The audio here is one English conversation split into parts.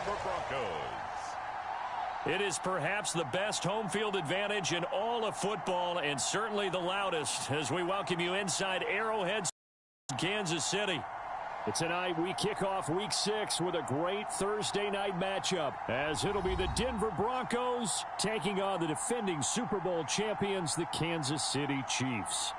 Denver Broncos. It is perhaps the best home field advantage in all of football, and certainly the loudest, as we welcome you inside Arrowhead, Kansas City. Tonight we kick off Week 6 with a great Thursday night matchup, as it'll be the Denver Broncos taking on the defending Super Bowl champions, the Kansas City Chiefs.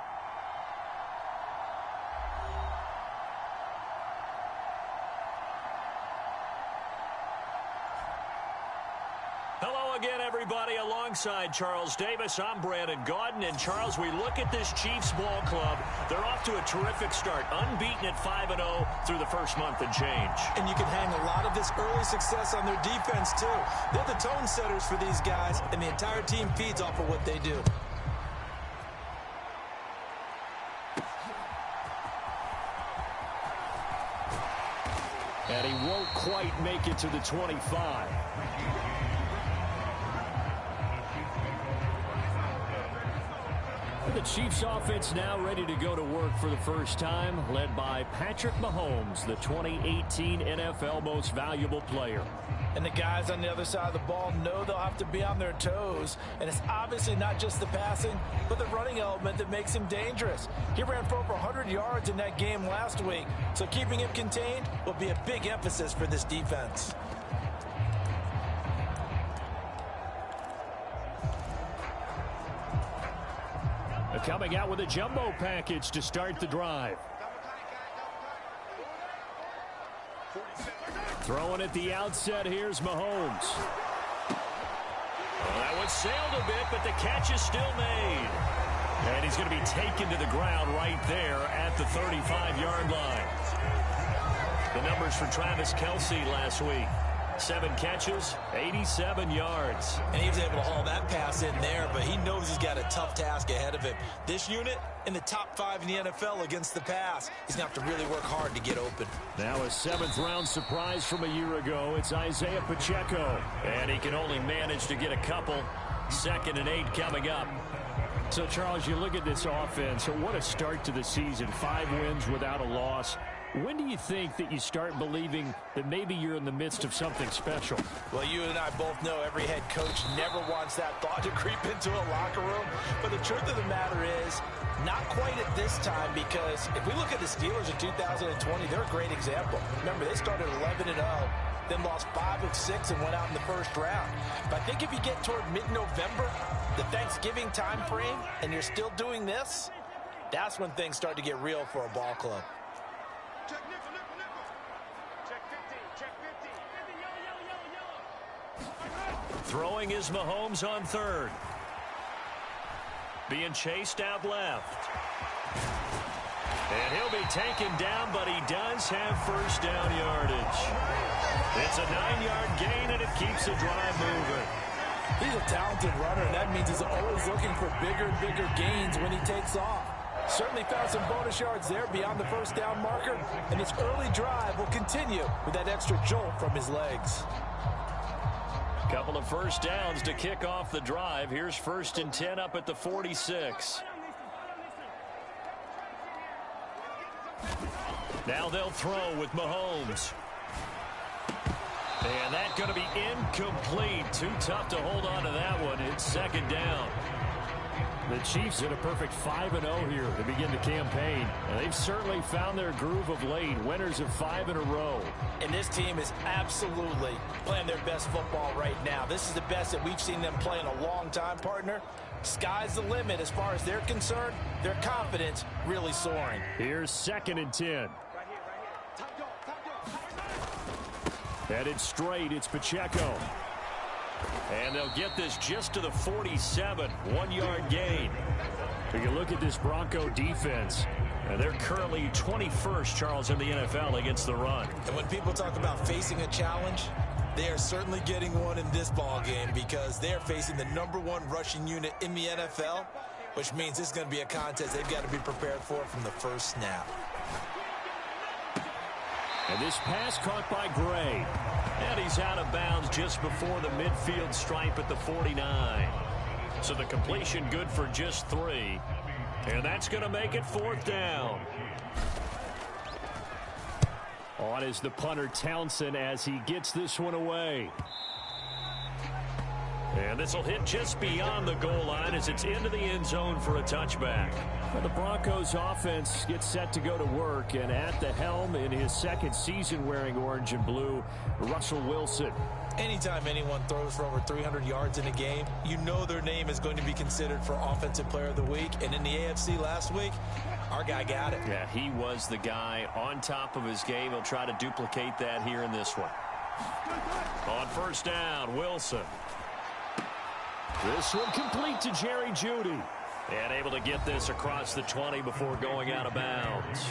Hello again, everybody. Alongside Charles Davis, I'm Brandon Gaudin. And Charles, we look at this Chiefs ball club. They're off to a terrific start, unbeaten at 5-0 through the first month and change. And you can hang a lot of this early success on their defense, too. They're the tone setters for these guys, and the entire team feeds off of what they do. And he won't quite make it to the 25. The Chiefs offense now ready to go to work for the first time, led by Patrick Mahomes, the 2018 NFL Most Valuable Player. And the guys on the other side of the ball know they'll have to be on their toes. And it's obviously not just the passing, but the running element that makes him dangerous. He ran for over 100 yards in that game last week, so keeping him contained will be a big emphasis for this defense. Coming out with a jumbo package to start the drive. Throwing at the outset, here's Mahomes. Well, that one sailed a bit, but the catch is still made. And he's going to be taken to the ground right there at the 35-yard line. The numbers for Travis Kelce last week. 7 catches, 87 yards. And he was able to haul that pass in there, but he knows he's got a tough task ahead of him. This unit in the top 5 in the NFL against the pass. He's going to have to really work hard to get open. Now a 7th-round surprise from a year ago. It's Isaiah Pacheco. And he can only manage to get a couple. 2nd and 8 coming up. So, Charles, you look at this offense. What a start to the season. 5 wins without a loss. When do you think that you start believing that maybe you're in the midst of something special? Well, you and I both know every head coach never wants that thought to creep into a locker room. But the truth of the matter is, not quite at this time, because if we look at the Steelers in 2020, they're a great example. Remember, they started 11-0, then lost 5 of 6 and went out in the first round. But I think if you get toward mid-November, the Thanksgiving time frame, and you're still doing this, that's when things start to get real for a ball club. Throwing is Mahomes on 3rd. Being chased out left. And he'll be taken down, but he does have first down yardage. It's a 9-yard gain, and it keeps the drive moving. He's a talented runner, and that means he's always looking for bigger and bigger gains when he takes off. Certainly found some bonus yards there beyond the first down marker, and his early drive will continue with that extra jolt from his legs. Couple of first downs to kick off the drive. Here's 1st and 10 up at the 46. Now they'll throw with Mahomes. And that's going to be incomplete. Too tough to hold on to that one. It's 2nd down. The Chiefs in a perfect 5-0 here to begin the campaign. And they've certainly found their groove of late. Winners of 5 in a row. And this team is absolutely playing their best football right now. This is the best that we've seen them play in a long time, partner. Sky's the limit as far as they're concerned. Their confidence really soaring. Here's 2nd and 10. Headed straight, it's Pacheco. And they'll get this just to the 47, 1-yard gain. Take a look at this Bronco defense. And they're currently 21st, Charles, in the NFL against the run. And when people talk about facing a challenge, they are certainly getting one in this ball game, because they are facing the #1 rushing unit in the NFL, which means this is going to be a contest they've got to be prepared for from the first snap. And this pass caught by Gray. And he's out of bounds just before the midfield stripe at the 49. So the completion good for just 3. And that's going to make it 4th down. On is the punter Townsend as he gets this one away. And this will hit just beyond the goal line as it's into the end zone for a touchback. Well, the Broncos offense gets set to go to work, and at the helm in his second season wearing orange and blue, Russell Wilson. Anytime anyone throws for over 300 yards in a game, you know their name is going to be considered for Offensive Player of the Week. And in the AFC last week, our guy got it. Yeah, he was the guy on top of his game. He'll try to duplicate that here in this one. On first down, Wilson. This one complete to Jerry Jeudy. And able to get this across the 20 before going out of bounds.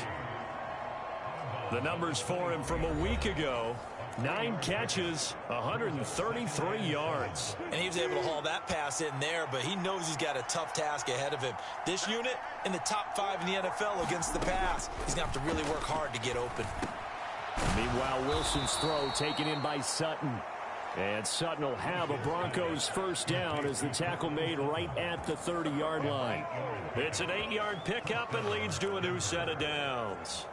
The numbers for him from a week ago. 9 catches, 133 yards. And he was able to haul that pass in there, but he knows he's got a tough task ahead of him. This unit in the top 5 in the NFL against the pass. He's going to have to really work hard to get open. Meanwhile, Wilson's throw taken in by Sutton. And Sutton will have a Broncos first down as the tackle made right at the 30-yard line. It's an 8-yard pickup and leads to a new set of downs.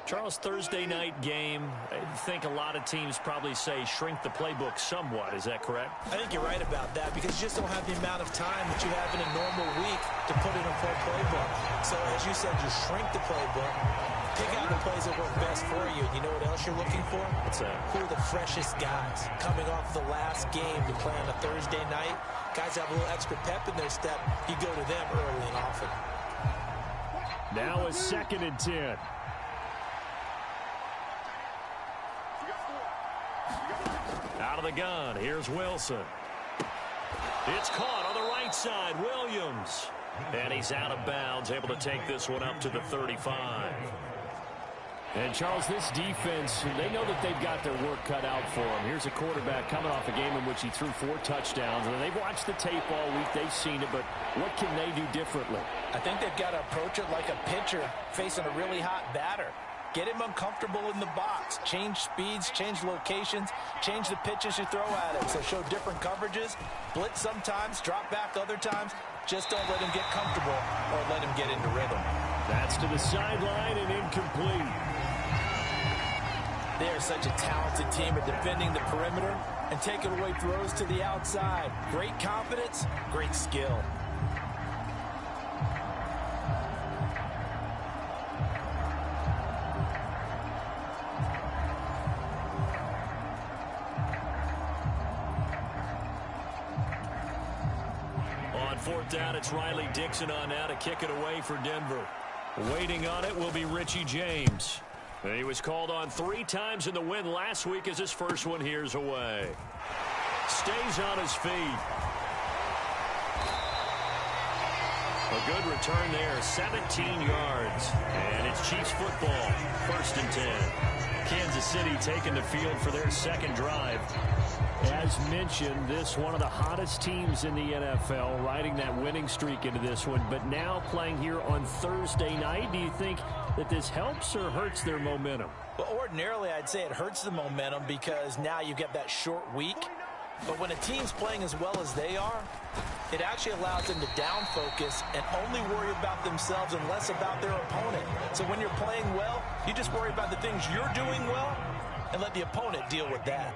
Charles, Thursday night game, I think a lot of teams probably say shrink the playbook somewhat. Is that correct? I think you're right about that because you just don't have the amount of time that you have in a normal week to put in a full playbook. So as you said, you shrink the playbook, pick out the plays that work best for you. You know what else you're looking for? What's that? Who are the freshest guys coming off the last game to play on a Thursday night? Guys have a little extra pep in their step. You go to them early and often. Now a 2nd and 10. Out of the gun, here's Wilson. It's caught on the right side, Williams. And he's out of bounds, able to take this one up to the 35. And, Charles, this defense, they know that they've got their work cut out for them. Here's a quarterback coming off a game in which he threw 4 touchdowns. And they've watched the tape all week. They've seen it, but what can they do differently? I think they've got to approach it like a pitcher facing a really hot batter. Get him uncomfortable in the box. Change speeds, change locations, change the pitches you throw at him. So show different coverages, blitz sometimes, drop back other times. Just don't let him get comfortable or let him get into rhythm. That's to the sideline and incomplete. They are such a talented team at defending the perimeter and taking away throws to the outside. Great confidence, great skill. On 4th down, it's Riley Dixon on now to kick it away for Denver. Waiting on it will be Richie James. He was called on 3 times in the win last week as his first one here's away. Stays on his feet. A good return there, 17 yards. And it's Chiefs football, 1st and 10. Kansas City taking the field for their second drive. As mentioned, this one of the hottest teams in the NFL, riding that winning streak into this one, but now playing here on Thursday night. Do you think that this helps or hurts their momentum? Well, ordinarily, I'd say it hurts the momentum because now you get that short week. But when a team's playing as well as they are, it actually allows them to down focus and only worry about themselves and less about their opponent. So when you're playing well, you just worry about the things you're doing well and let the opponent deal with that.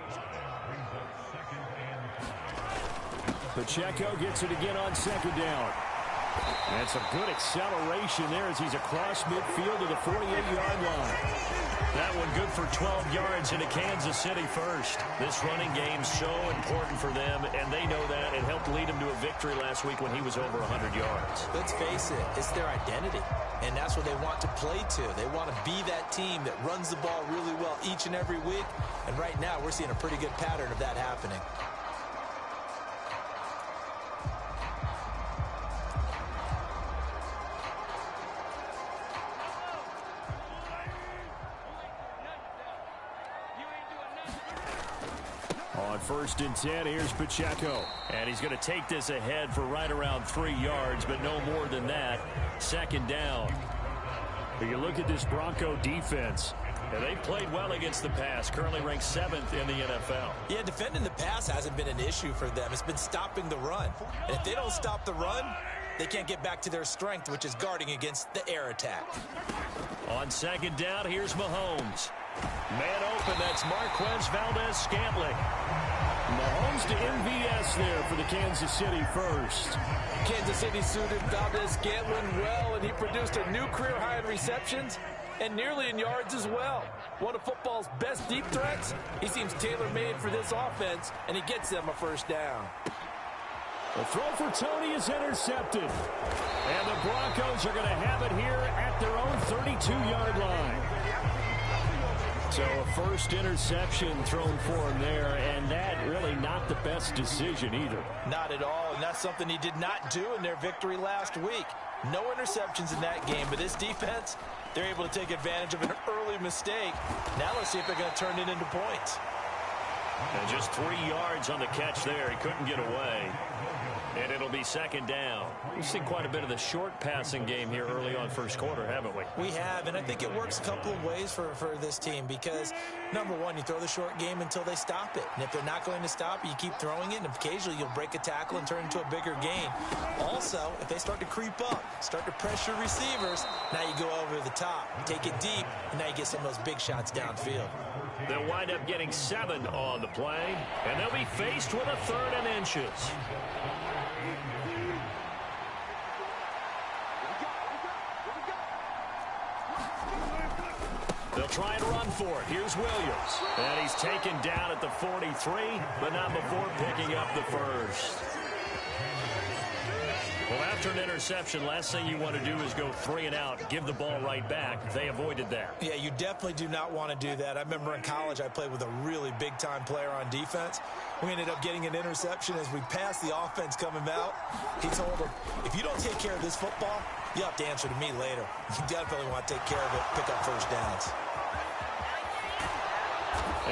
Pacheco gets it again on 2nd down. And some good acceleration there as he's across midfield to the 48-yard line. That one good for 12 yards into Kansas City first. This running game's so important for them, and they know that. It helped lead him to a victory last week when he was over 100 yards. Let's face it, it's their identity, and that's what they want to play to. They want to be that team that runs the ball really well each and every week, and right now we're seeing a pretty good pattern of that happening. On 1st and 10, here's Pacheco. And he's going to take this ahead for right around 3 yards, but no more than that. 2nd down. But you look at this Bronco defense, and they've played well against the pass, currently ranked 7th in the NFL. Yeah, defending the pass hasn't been an issue for them. It's been stopping the run. And if they don't stop the run, they can't get back to their strength, which is guarding against the air attack. On 2nd down, here's Mahomes. Man open, that's Marquez Valdez-Scantling. Mahomes to MVS there for the Kansas City first. Kansas City suited Valdez-Scantling well, and he produced a new career high in receptions and nearly in yards as well. One of football's best deep threats. He seems tailor-made for this offense, and he gets them a first down. The throw for Tony is intercepted. And the Broncos are going to have it here at their own 32-yard line. So a first interception thrown for him there, and that really not the best decision either. Not at all, and that's something he did not do in their victory last week. No interceptions in that game, but this defense, they're able to take advantage of an early mistake. Now let's see if they're going to turn it into points. And just 3 yards on the catch there. He couldn't get away. And it'll be second down. We've seen quite a bit of the short passing game here early on first quarter, haven't we? We have, and I think it works a couple of ways for this team because, number one, you throw the short game until they stop it. And if they're not going to stop it, you keep throwing it, and occasionally you'll break a tackle and turn into a bigger gain. Also, if they start to creep up, start to pressure receivers, now you go over the top, take it deep, and now you get some of those big shots downfield. They'll wind up getting 7 on the play, and they'll be faced with a 3rd and inches. They'll try and run for it. Here's Williams. And he's taken down at the 43, but not before picking up the first. Well, after an interception, last thing you want to do is go 3 and out, give the ball right back. They avoided that. Yeah, you definitely do not want to do that. I remember in college I played with a really big-time player on defense. We ended up getting an interception as we passed the offense coming out. He told him, if you don't take care of this football, you have to answer to me later. You definitely want to take care of it, pick up first downs.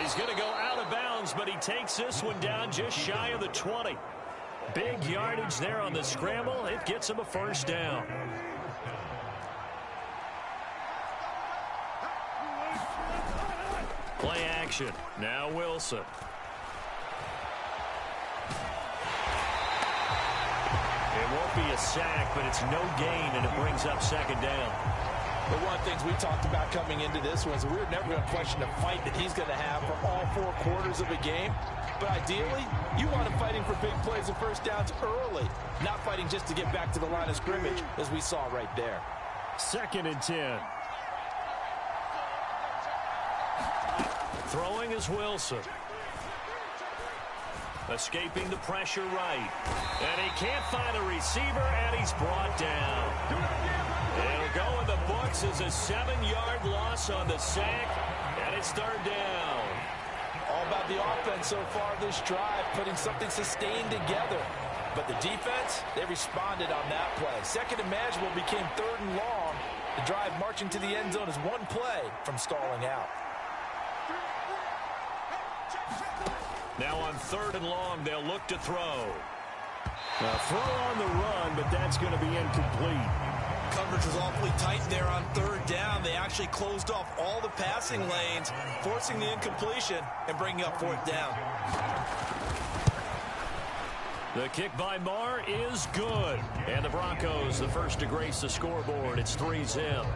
He's going to go out of bounds, but he takes this one down just shy of the 20. Big yardage there on the scramble. It gets him a first down. Play action. Now Wilson. It won't be a sack, but it's no gain, and it brings up second down. But one of the things we talked about coming into this was we're never going to question the fight that he's going to have for all 4 quarters of a game. But ideally, you want him fighting for big plays and first downs early, not fighting just to get back to the line of scrimmage, as we saw right there. 2nd and 10. Throwing is Wilson. Escaping the pressure right. And he can't find a receiver, and he's brought down. It'll go in the books as a 7-yard loss on the sack, and it's 3rd down. All about the offense so far this drive, putting something sustained together. But the defense, they responded on that play. 2nd and manageable became 3rd and long. The drive marching to the end zone is 1 play from stalling out. Now on 3rd and long, they'll look to throw. A throw on the run, but that's going to be incomplete. Coverage was awfully tight there on 3rd down. They actually closed off all the passing lanes, forcing the incompletion and bringing up 4th down. The kick by Marr is good. And the Broncos, the first to grace the scoreboard. It's 3-0.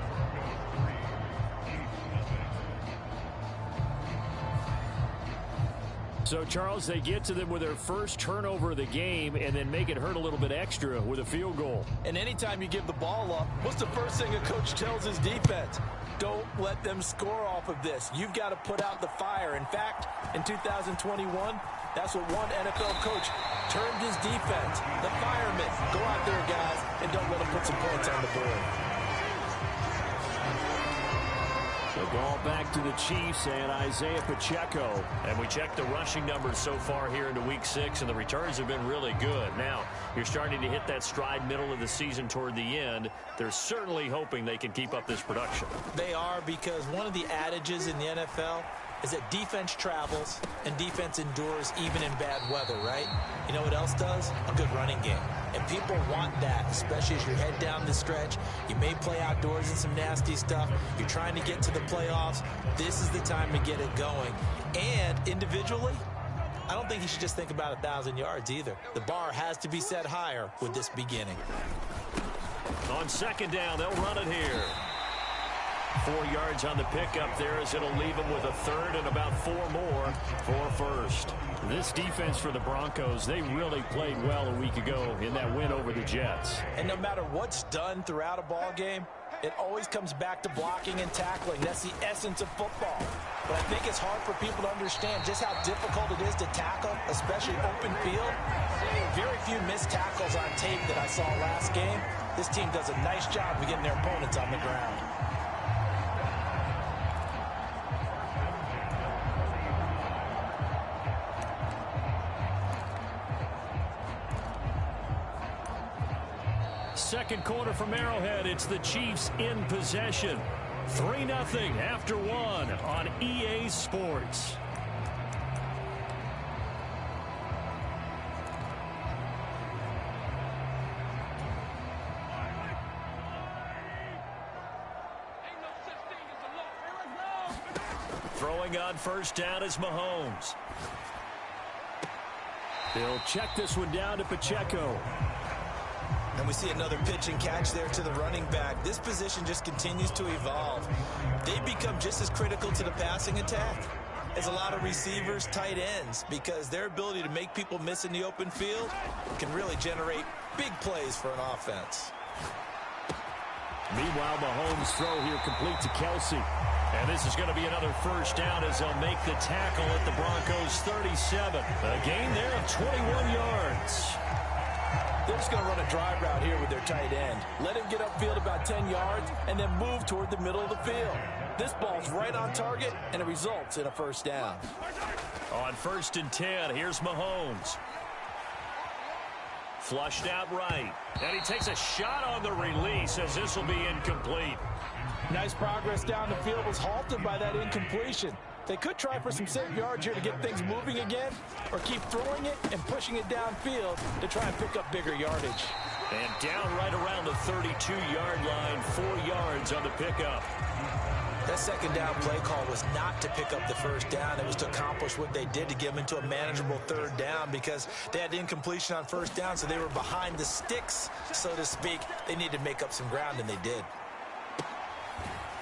So, Charles, they get to them with their first turnover of the game and then make it hurt a little bit extra with a field goal. And anytime you give the ball up, what's the first thing a coach tells his defense? Don't let them score off of this. You've got to put out the fire. In fact, in 2021, that's what one NFL coach termed his defense. The firemen. Go out there, guys, and don't let them put some points on the board. The ball back to the Chiefs and Isaiah Pacheco. And we check the rushing numbers so far here into Week 6, and the returns have been really good. Now, you're starting to hit that stride middle of the season toward the end. They're certainly hoping they can keep up this production. They are, because one of the adages in the NFL is that defense travels and defense endures even in bad weather, right? You know what else does? A good running game. And people want that, especially as you head down the stretch. You may play outdoors in some nasty stuff. You're trying to get to the playoffs. This is the time to get it going. And individually, I don't think you should just think about 1,000 yards either. The bar has to be set higher with this beginning. On 2nd down, they'll run it here. 4 yards on the pickup there as it'll leave him with a third and about 4 more for first. This defense for the Broncos, they really played well a week ago in that win over the Jets. And no matter what's done throughout a ball game, it always comes back to blocking and tackling. That's the essence of football. But I think it's hard for people to understand just how difficult it is to tackle, especially open field. Very few missed tackles on tape that I saw last game. This team does a nice job of getting their opponents on the ground. Second quarter from Arrowhead. It's the Chiefs in possession. 3-0 after 1 on EA Sports. Throwing on first down is Mahomes. They'll check this one down to Pacheco. And we see another pitch and catch there to the running back. This position just continues to evolve. They become just as critical to the passing attack as a lot of receivers, tight ends, because their ability to make people miss in the open field can really generate big plays for an offense. Meanwhile, Mahomes' throw here complete to Kelsey. And this is going to be another first down as they'll make the tackle at the Broncos' 37. A gain there of 21 yards. They're just going to run a drive route here with their tight end. Let him get upfield about 10 yards and then move toward the middle of the field. This ball's right on target, and it results in a first down. On 1st and 10, here's Mahomes. Flushed out right. And he takes a shot on the release as this will be incomplete. Nice progress down the field was halted by that incompletion. They could try for some safe yards here to get things moving again, or keep throwing it and pushing it downfield to try and pick up bigger yardage. And down right around the 32-yard line, 4 yards on the pickup. That second down play call was not to pick up the first down. It was to accomplish what they did to get them into a manageable third down because they had incompletion on first down, so they were behind the sticks, so to speak. They needed to make up some ground, and they did.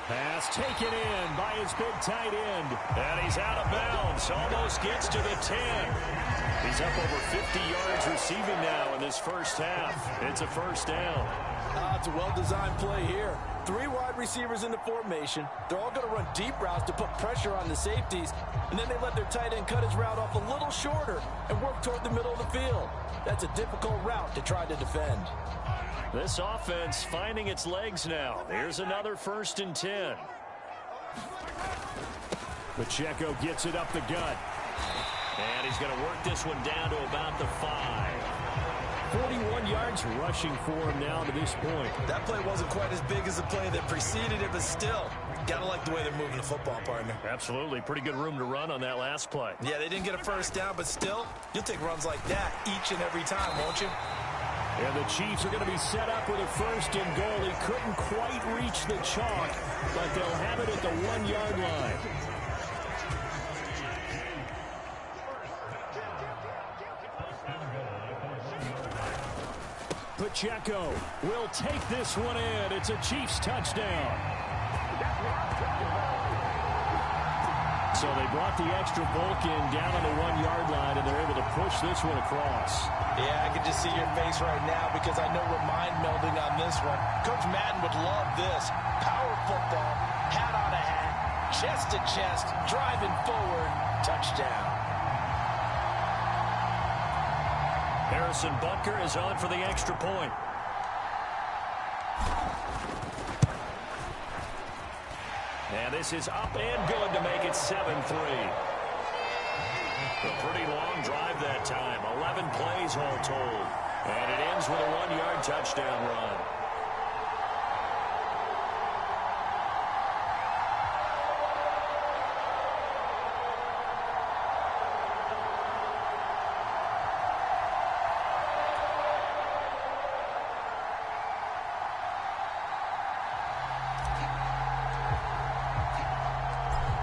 Pass taken in by his big tight end. And he's out of bounds. Almost gets to the 10. He's up over 50 yards receiving now in this first half. It's a first down. It's a well-designed play here. 3 wide receivers in the formation. They're all going to run deep routes to put pressure on the safeties. And then they let their tight end cut his route off a little shorter and work toward the middle of the field. That's a difficult route to try to defend. This offense finding its legs now. Here's another 1st and 10. Pacheco gets it up the gut. And he's going to work this one down to about the 5. 41 yards rushing for him now to this point. That play wasn't quite as big as the play that preceded it, but still, got to like the way they're moving the football, partner. Absolutely. Pretty good room to run on that last play. Yeah, they didn't get a first down, but still, you'll take runs like that each and every time, won't you? And the Chiefs are going to be set up with a 1st and goal. He couldn't quite reach the chalk, but they'll have it at the 1-yard line. Pacheco will take this one in. It's a Chiefs touchdown. So they brought the extra bulk in down on the 1-yard line, and they're able to push this one across. Yeah, I can just see your face right now because I know we're mind melding on this one. Coach Madden would love this. Power football, hat on a hat, chest to chest, driving forward, touchdown. Harrison Butker is on for the extra point. And this is up and good to make it 7-3. A pretty long drive that time. 11 plays all told. And it ends with a 1-yard touchdown run.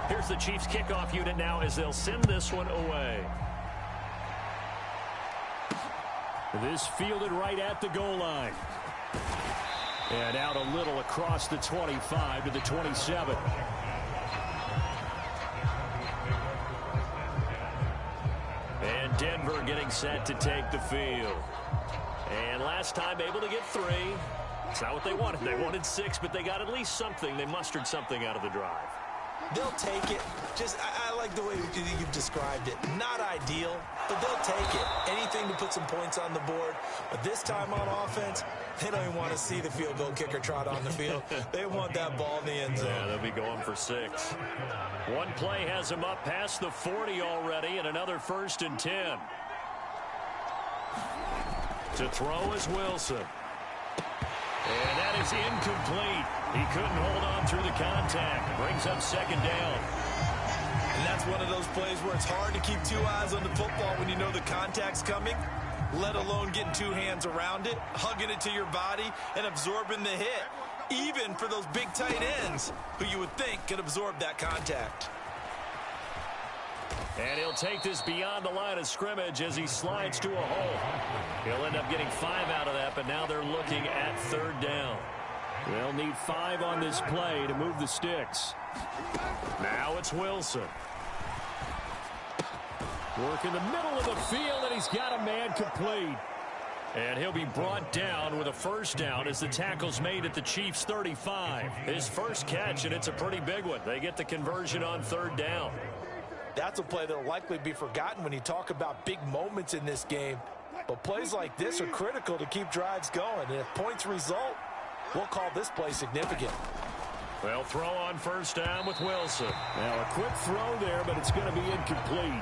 Here's the Chiefs kickoff unit now as they'll send this one away. This fielded right at the goal line. And out a little across the 25 to the 27. And Denver getting set to take the field. And last time able to get 3. It's not what they wanted. They wanted 6, but they got at least something. They mustered something out of the drive. They'll take it. I like the way you've described it. Not ideal, but they'll take it. Anything to put some points on the board. But this time on offense, they don't even want to see the field goal kicker trot on the field. They want that ball in the end zone. Yeah, they'll be going for 6. One play has them up past the 40 already, and another 1st and 10. To throw is Wilson. And that is incomplete. He couldn't hold on through the contact. Brings up 2nd down. And that's one of those plays where it's hard to keep 2 eyes on the football when you know the contact's coming, let alone getting 2 hands around it, hugging it to your body, and absorbing the hit, even for those big tight ends who you would think could absorb that contact. And he'll take this beyond the line of scrimmage as he slides to a hole. He'll end up getting 5 out of that, but now they're looking at 3rd down. They'll need 5 on this play to move the sticks. Now it's Wilson. Work in the middle of the field, and he's got a man complete. And he'll be brought down with a 1st down as the tackle's made at the Chiefs' 35. His first catch, and it's a pretty big one. They get the conversion on 3rd down. That's a play that will likely be forgotten when you talk about big moments in this game. But plays like this are critical to keep drives going. And if points result, we'll call this play significant. They'll throw on 1st down with Wilson. Now a quick throw there, but it's going to be incomplete.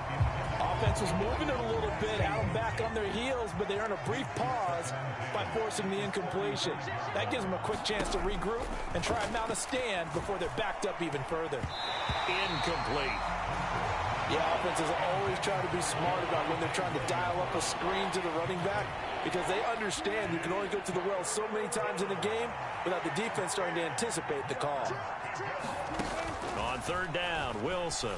Offense was moving it a little bit, had them back on their heels, but they earn a brief pause by forcing the incompletion. That gives them a quick chance to regroup and try and mount a stand before they're backed up even further. Incomplete. Yeah, offenses always try to be smart about when they're trying to dial up a screen to the running back because they understand you can only go to the well so many times in the game without the defense starting to anticipate the call. On 3rd down, Wilson.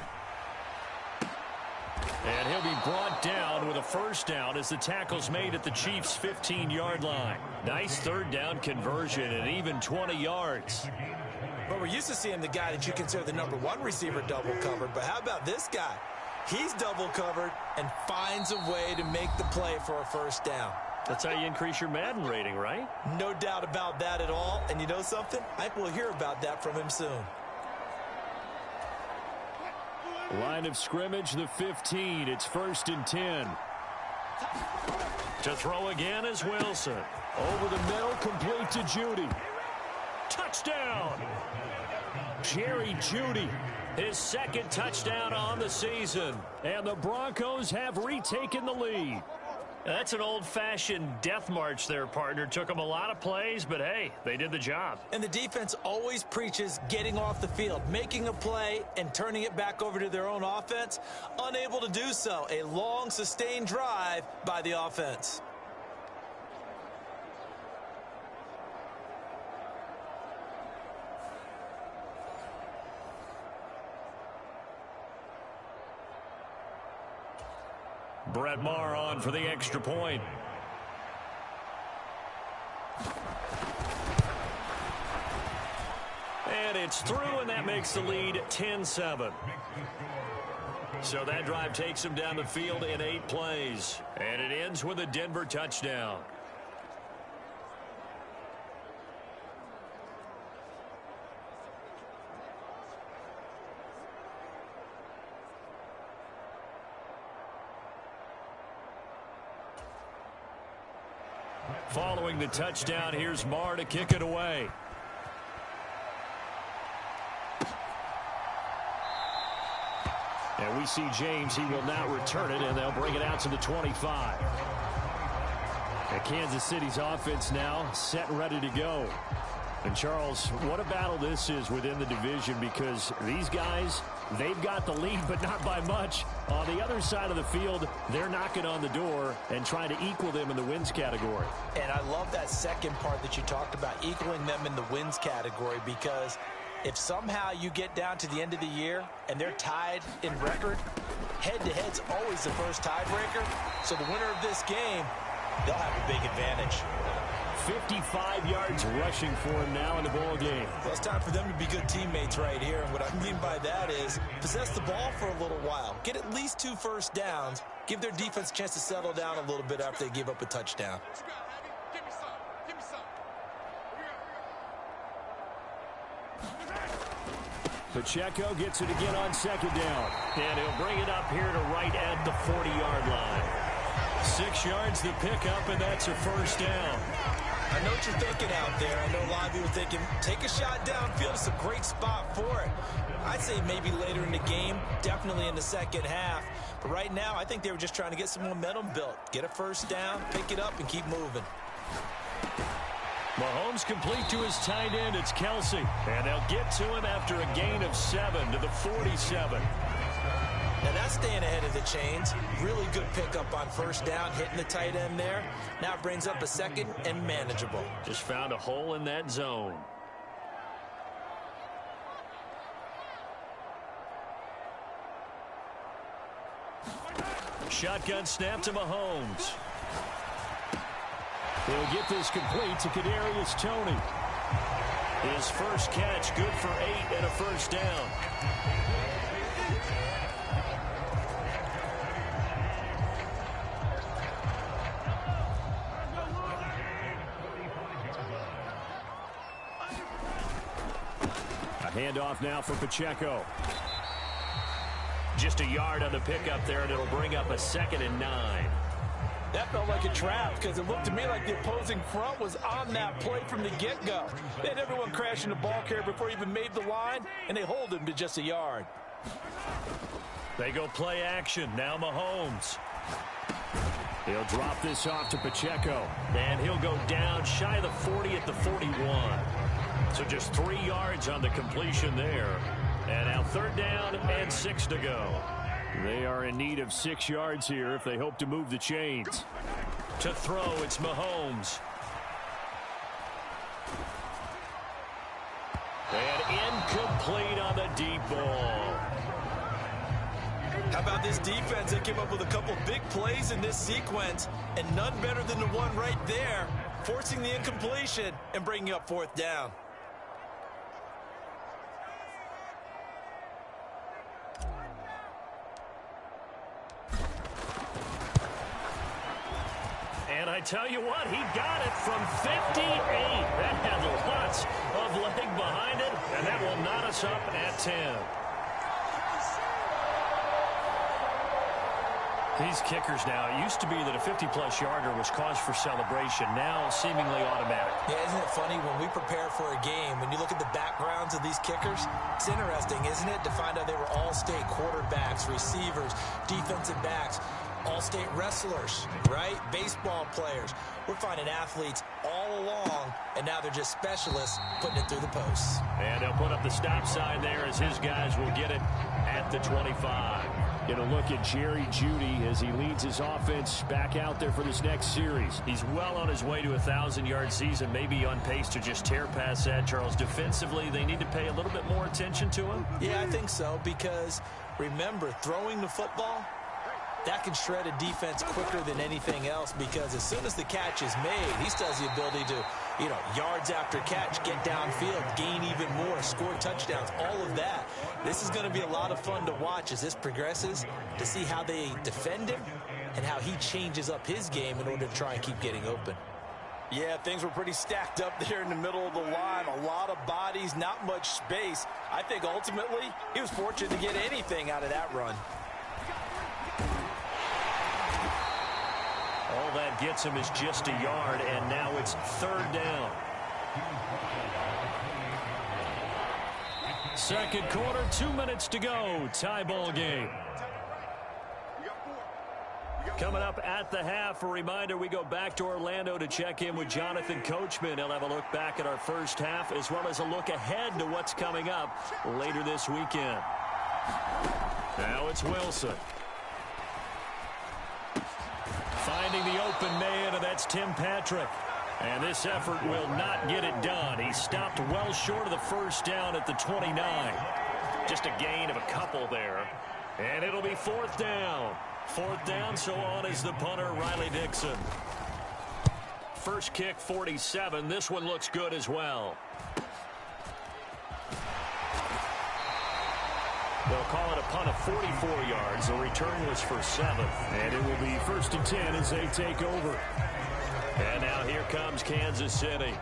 And he'll be brought down with a 1st down as the tackle's made at the Chiefs' 15-yard line. Nice 3rd down conversion and even 20 yards. But we're used to seeing the guy that you consider the #1 receiver double covered. But how about this guy? He's double covered and finds a way to make the play for a 1st down. That's how you increase your Madden rating, right? No doubt about that at all. And you know something? I think we'll hear about that from him soon. Line of scrimmage, the 15. It's 1st and 10. To throw again is Wilson. Over the middle, complete to Judy. Touchdown! Jerry Jeudy, his 2nd touchdown on the season. And the Broncos have retaken the lead. That's an old-fashioned death march there, partner. Took them a lot of plays, but hey, they did the job. And the defense always preaches getting off the field, making a play, and turning it back over to their own offense. Unable to do so. A long, sustained drive by the offense. Brett Maher on for the extra point. And it's through, and that makes the lead 10-7. So that drive takes him down the field in 8 plays. And it ends with a Denver touchdown. Following the touchdown, here's Maher to kick it away. And we see James. He will not return it, and they'll bring it out to the 25. And Kansas City's offense now set and ready to go. And, Charles, what a battle this is within the division because these guys, they've got the lead, but not by much. On the other side of the field, they're knocking on the door and trying to equal them in the wins category. And I love that second part that you talked about, equaling them in the wins category, because if somehow you get down to the end of the year and they're tied in record, head-to-head's always the first tiebreaker. So the winner of this game, they'll have a big advantage. 55 yards rushing for him now in the ball game. Well, it's time for them to be good teammates right here. And what I mean by that is possess the ball for a little while. Get at least 2 first downs. Give their defense a chance to settle down a little bit after they give up a touchdown. Pacheco gets it again on second down. And he'll bring it up here to right at the 40-yard line. 6 yards the pickup, and that's a first down. I know what you're thinking out there. I know a lot of you are thinking, take a shot downfield. It's a great spot for it. I'd say maybe later in the game, definitely in the second half. But right now, I think they were just trying to get some momentum built. Get a first down, pick it up, and keep moving. Mahomes complete to his tight end. It's Kelsey. And they'll get to him after a gain of 7 to the 47. Now that's staying ahead of the chains. Really good pickup on first down, hitting the tight end there. Now it brings up a second and manageable. Just found a hole in that zone. Shotgun snap to Mahomes. He'll get this complete to Kadarius Toney. His first catch, good for 8 and a first down. A handoff now for Pacheco. Just a yard on the pickup there, and it'll bring up a 2nd and 9. That felt like a trap because it looked to me like the opposing front was on that play from the get-go. They had everyone crashing the ball carrier before he even made the line, and they hold him to just a yard. They go play action. Now Mahomes. He'll drop this off to Pacheco, and he'll go down shy of the 40 at the 41. So just 3 yards on the completion there. And now 3rd down and 6 to go. They are in need of 6 yards here if they hope to move the chains. To throw, it's Mahomes. And incomplete on the deep ball. How about this defense? They came up with a couple big plays in this sequence, and none better than the one right there, forcing the incompletion and bringing up 4th down. And I tell you what, he got it from 58. That had lots of leg behind it, and that will knot us up at 10. These kickers now, it used to be that a 50-plus yarder was cause for celebration. Now seemingly automatic. Yeah, isn't it funny when we prepare for a game, when you look at the backgrounds of these kickers, it's interesting, isn't it, to find out they were all-state quarterbacks, receivers, defensive backs, all-state wrestlers, right? Baseball players. We're finding athletes all along, and now they're just specialists putting it through the posts. And they'll put up the stop sign there as his guys will get it at the 25. Get a look at Jerry Jeudy as he leads his offense back out there for this next series. He's well on his way to a 1,000-yard season, maybe on pace to just tear past that, Charles. Defensively, they need to pay a little bit more attention to him. Yeah, I think so, because remember, throwing the football, that can shred a defense quicker than anything else, because as soon as the catch is made, he still has the ability to, yards after catch, get downfield, gain even more, score touchdowns, all of that. This is going to be a lot of fun to watch as this progresses, to see how they defend him and how he changes up his game in order to try and keep getting open. Yeah, things were pretty stacked up there in the middle of the line. A lot of bodies, not much space. I think ultimately he was fortunate to get anything out of that run. All that gets him is just a yard, and now it's 3rd down. Second quarter, 2 minutes to go. Tie ball game. Coming up at the half, a reminder, we go back to Orlando to check in with Jonathan Coachman. He'll have a look back at our first half, as well as a look ahead to what's coming up later this weekend. Now it's Wilson. Finding the open man, and that's Tim Patrick. And this effort will not get it done. He stopped well short of the first down at the 29. Just a gain of a couple there. And it'll be 4th down. 4th down, so on is the punter, Riley Dixon. first kick 47. This one looks good as well. They'll call it a punt of 44 yards. The return was for 7. And it will be 1st and 10 as they take over. And now here comes Kansas City.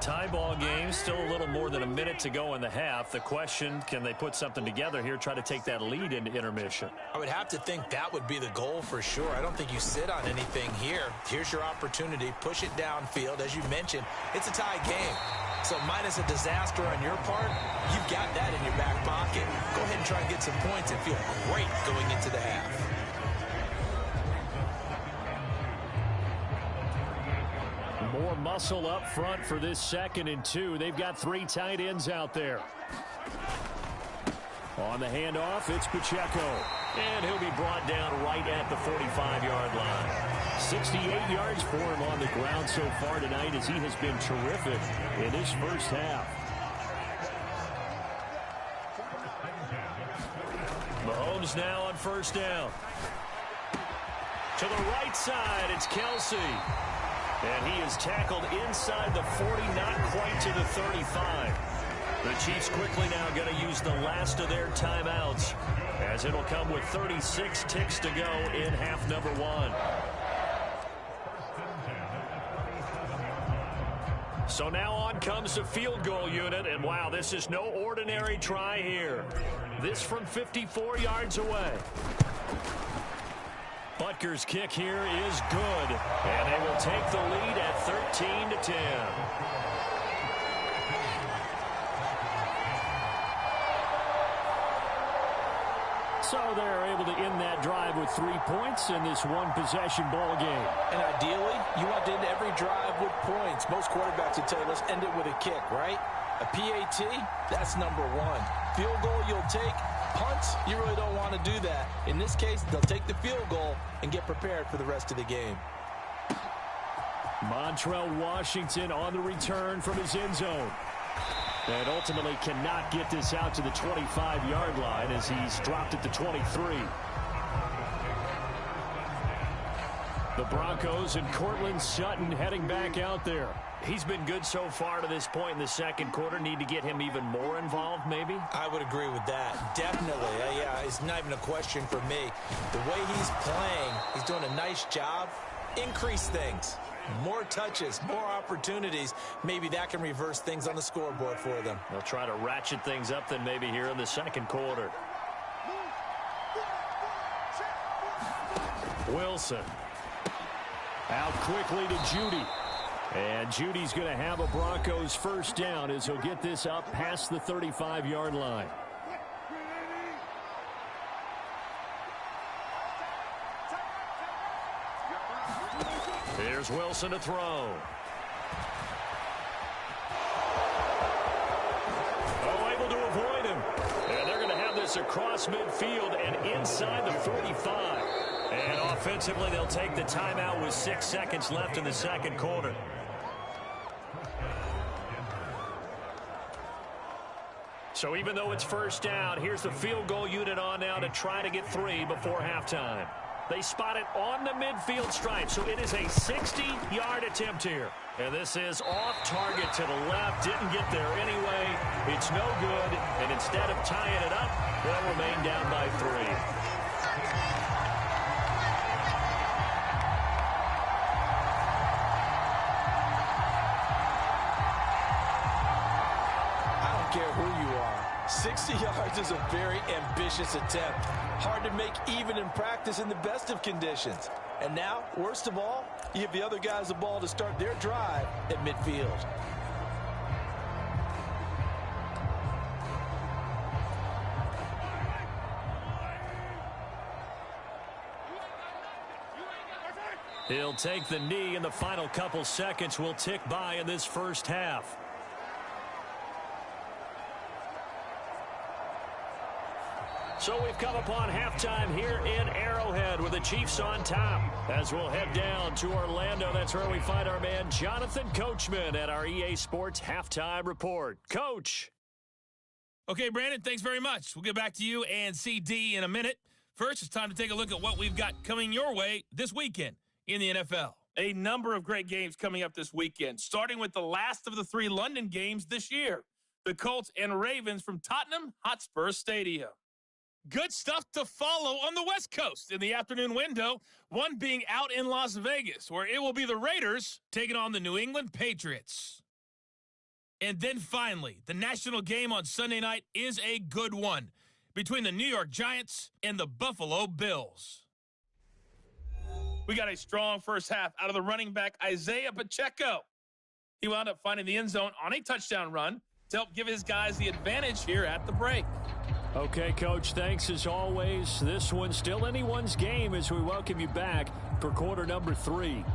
Tie ball game, still a little more than a minute to go in the half. The question, can they put something together here, try to take that lead into intermission? I would have to think that would be the goal for sure. I don't think you sit on anything here. Here's your opportunity. Push it downfield. As you mentioned, it's a tie game. So minus a disaster on your part, you've got that in your back pocket. Go ahead and try and get some points and feel great going into the half. More muscle up front for this 2nd and 2. They've got 3 tight ends out there. On the handoff, it's Pacheco. And he'll be brought down right at the 45-yard line. 68 yards for him on the ground so far tonight as he has been terrific in his first half. Mahomes now on 1st down. To the right side, it's Kelsey. And he is tackled inside the 40, not quite to the 35. The Chiefs quickly now going to use the last of their timeouts, as it'll come with 36 ticks to go in half number 1. So now on comes the field goal unit, and wow, this is no ordinary try here. This from 54 yards away. Butker's kick here is good, and they will take the lead at 13-10. So they're able to end that drive with 3 points in this one-possession ball game. And ideally, you want to end every drive with points. Most quarterbacks would tell you, let's end it with a kick, right? A PAT, that's number 1. Field goal you'll take. Punts, you really don't want to do that. In this case, they'll take the field goal and get prepared for the rest of the game. Montrell Washington on the return from his end zone. And ultimately cannot get this out to the 25-yard line as he's dropped at the 23. The Broncos and Cortland Sutton heading back out there. He's been good so far to this point in the 2nd quarter. Need to get him even more involved, maybe? I would agree with that. Definitely. Yeah, it's not even a question for me. The way he's playing, he's doing a nice job. Increase things. More touches, more opportunities. Maybe that can reverse things on the scoreboard for them. They'll try to ratchet things up then maybe here in the 2nd quarter. Wilson. Out quickly to Judy. And Judy's going to have a Broncos 1st down as he'll get this up past the 35-yard line. Here's Wilson to throw. Oh, able to avoid him. And they're going to have this across midfield and inside the 45. And offensively, they'll take the timeout with 6 seconds left in the 2nd quarter. So even though it's 1st down, here's the field goal unit on now to try to get 3 before halftime. They spot it on the midfield stripe, so it is a 60-yard attempt here. And this is off target to the left. Didn't get there anyway. It's no good. And instead of tying it up, they'll remain down by 3. I don't care who you are. 60 yards is a very ambitious attempt. Hard to make even in practice in the best of conditions. And now, worst of all, you give the other guys the ball to start their drive at midfield. He'll take the knee, and the final couple seconds will tick by in this 1st half. So we've come upon halftime here in Arrowhead with the Chiefs on top. As we'll head down to Orlando, that's where we find our man Jonathan Coachman at our EA Sports Halftime Report. Coach. Okay, Brandon, thanks very much. We'll get back to you and CD in a minute. First, it's time to take a look at what we've got coming your way this weekend in the NFL. A number of great games coming up this weekend, starting with the last of the 3 London games this year, the Colts and Ravens from Tottenham Hotspur Stadium. Good stuff to follow on the West Coast in the afternoon window, one being out in Las Vegas, where it will be the Raiders taking on the New England Patriots. And then finally, the national game on Sunday night is a good one between the New York Giants and the Buffalo Bills. We got a strong first half out of the running back Isaiah Pacheco. He wound up finding the end zone on a touchdown run to help give his guys the advantage here at the break. Okay, Coach, thanks as always. This one's still anyone's game as we welcome you back for quarter number 3.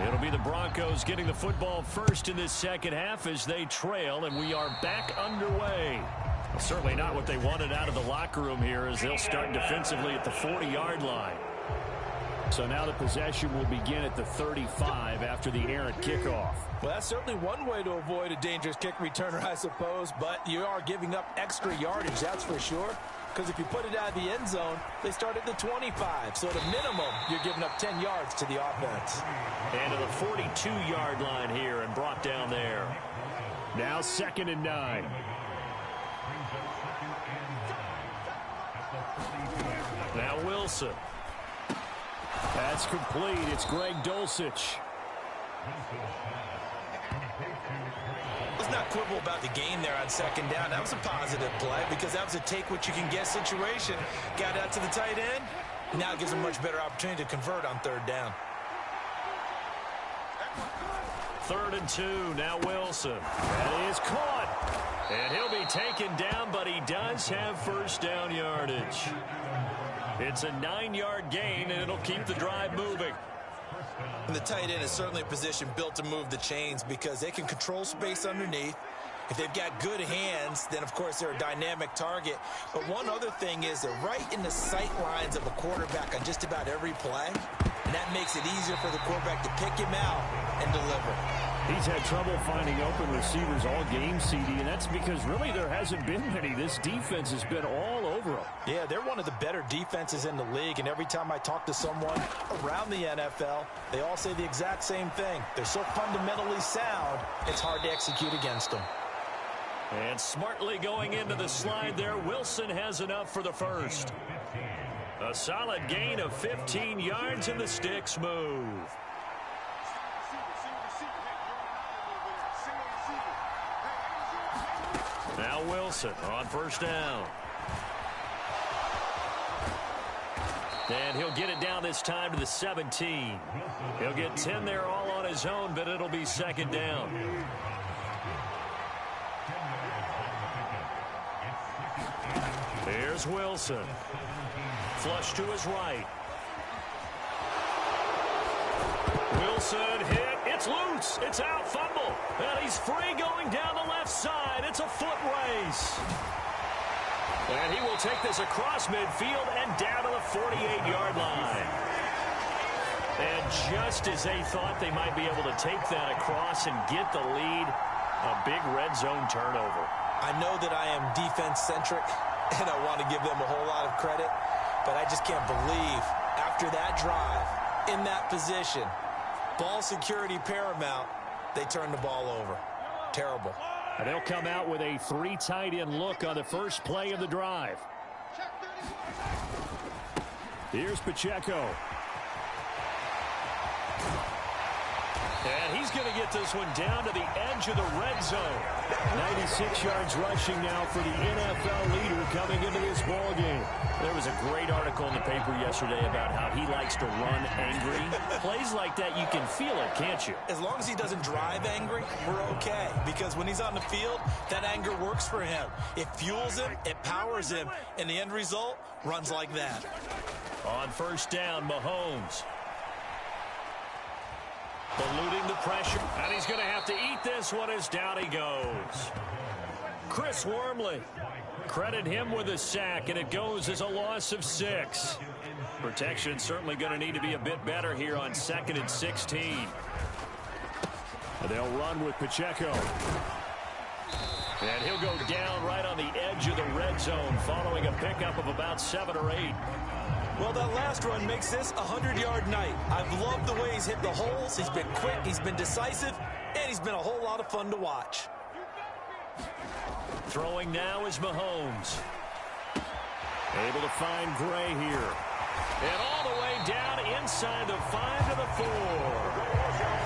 It'll be the Broncos getting the football first in this second half as they trail, and we are back underway. Well, certainly not what they wanted out of the locker room here as they'll start defensively at the 40-yard line. So now the possession will begin at the 35 after the errant kickoff. Well, that's certainly one way to avoid a dangerous kick returner, I suppose, but you are giving up extra yardage, that's for sure. Because if you put it out of the end zone, they start at the 25. So at a minimum, you're giving up 10 yards to the offense. And to the 42-yard line here and brought down there. Now 2nd and 9. Now Wilson. That's complete. It's Greg Dulcich. Let's not quibble about the gain there on 2nd down. That was a positive play because that was a take-what-you-can-get situation. Got out to the tight end. Now it gives them much better opportunity to convert on 3rd down. 3rd and 2. Now Wilson. That is caught. And he'll be taken down, but he does have first down yardage. It's a 9-yard gain, and it'll keep the drive moving. And the tight end is certainly a position built to move the chains because they can control space underneath. If they've got good hands, then, of course, they're a dynamic target. But one other thing is they're right in the sight lines of a quarterback on just about every play. And that makes it easier for the quarterback to pick him out and deliver. He's had trouble finding open receivers all game, CD, and that's because really there hasn't been many. This defense has been all over him. Yeah, they're one of the better defenses in the league, and every time I talk to someone around the NFL, they all say the exact same thing. They're so fundamentally sound, it's hard to execute against them. And smartly going into the slide there, Wilson has enough for the first. A solid gain of 15 yards, and the sticks move. Now Wilson on first down. And he'll get it down this time to the 17. He'll get 10 there all on his own, but it'll be 2nd down. Here's Wilson. Flush to his right. Wilson hit. It's loose. It's out. Fumble. And he's free going down the left side. It's a foot race. And he will take this across midfield and down to the 48-yard line. And just as they thought they might be able to take that across and get the lead, a big red zone turnover. I know that I am defense-centric, and I want to give them a whole lot of credit, but I just can't believe after that drive, in that position, ball security paramount, they turn the ball over. Terrible. And they'll come out with a 3 tight end look on the first play of the drive. Here's Pacheco. And he's going to get this one down to the edge of the red zone. 96 yards rushing now for the NFL leader coming into this ball game. There was a great article in the paper yesterday about how he likes to run angry. Plays like that, you can feel it, can't you? As long as he doesn't drive angry, we're okay. Because when he's on the field, that anger works for him. It fuels him, it powers him, and the end result runs like that. On first down, Mahomes. Eluding the pressure, and he's going to have to eat this one as down he goes. Chris Wormley. Credit him with a sack, and it goes as a loss of 6. Protection certainly going to need to be a bit better here on 2nd and 16. And they'll run with Pacheco. And he'll go down right on the edge of the red zone following a pickup of about 7 or 8. Well, that last run makes this a 100-yard night. I've loved the way he's hit the holes. He's been quick, he's been decisive, and he's been a whole lot of fun to watch. Throwing now is Mahomes. Able to find Gray here. And all the way down inside the 5 to the 4.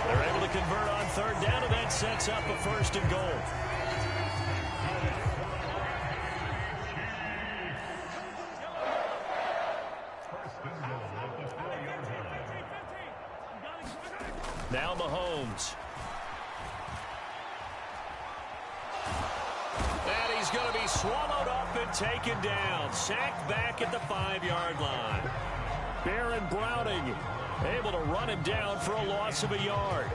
They're able to convert on third down, and that sets up a 1st and goal. Now Mahomes. And he's going to be swallowed up and taken down. Sacked back at the 5-yard line. Baron Browning able to run him down for a loss of a yard.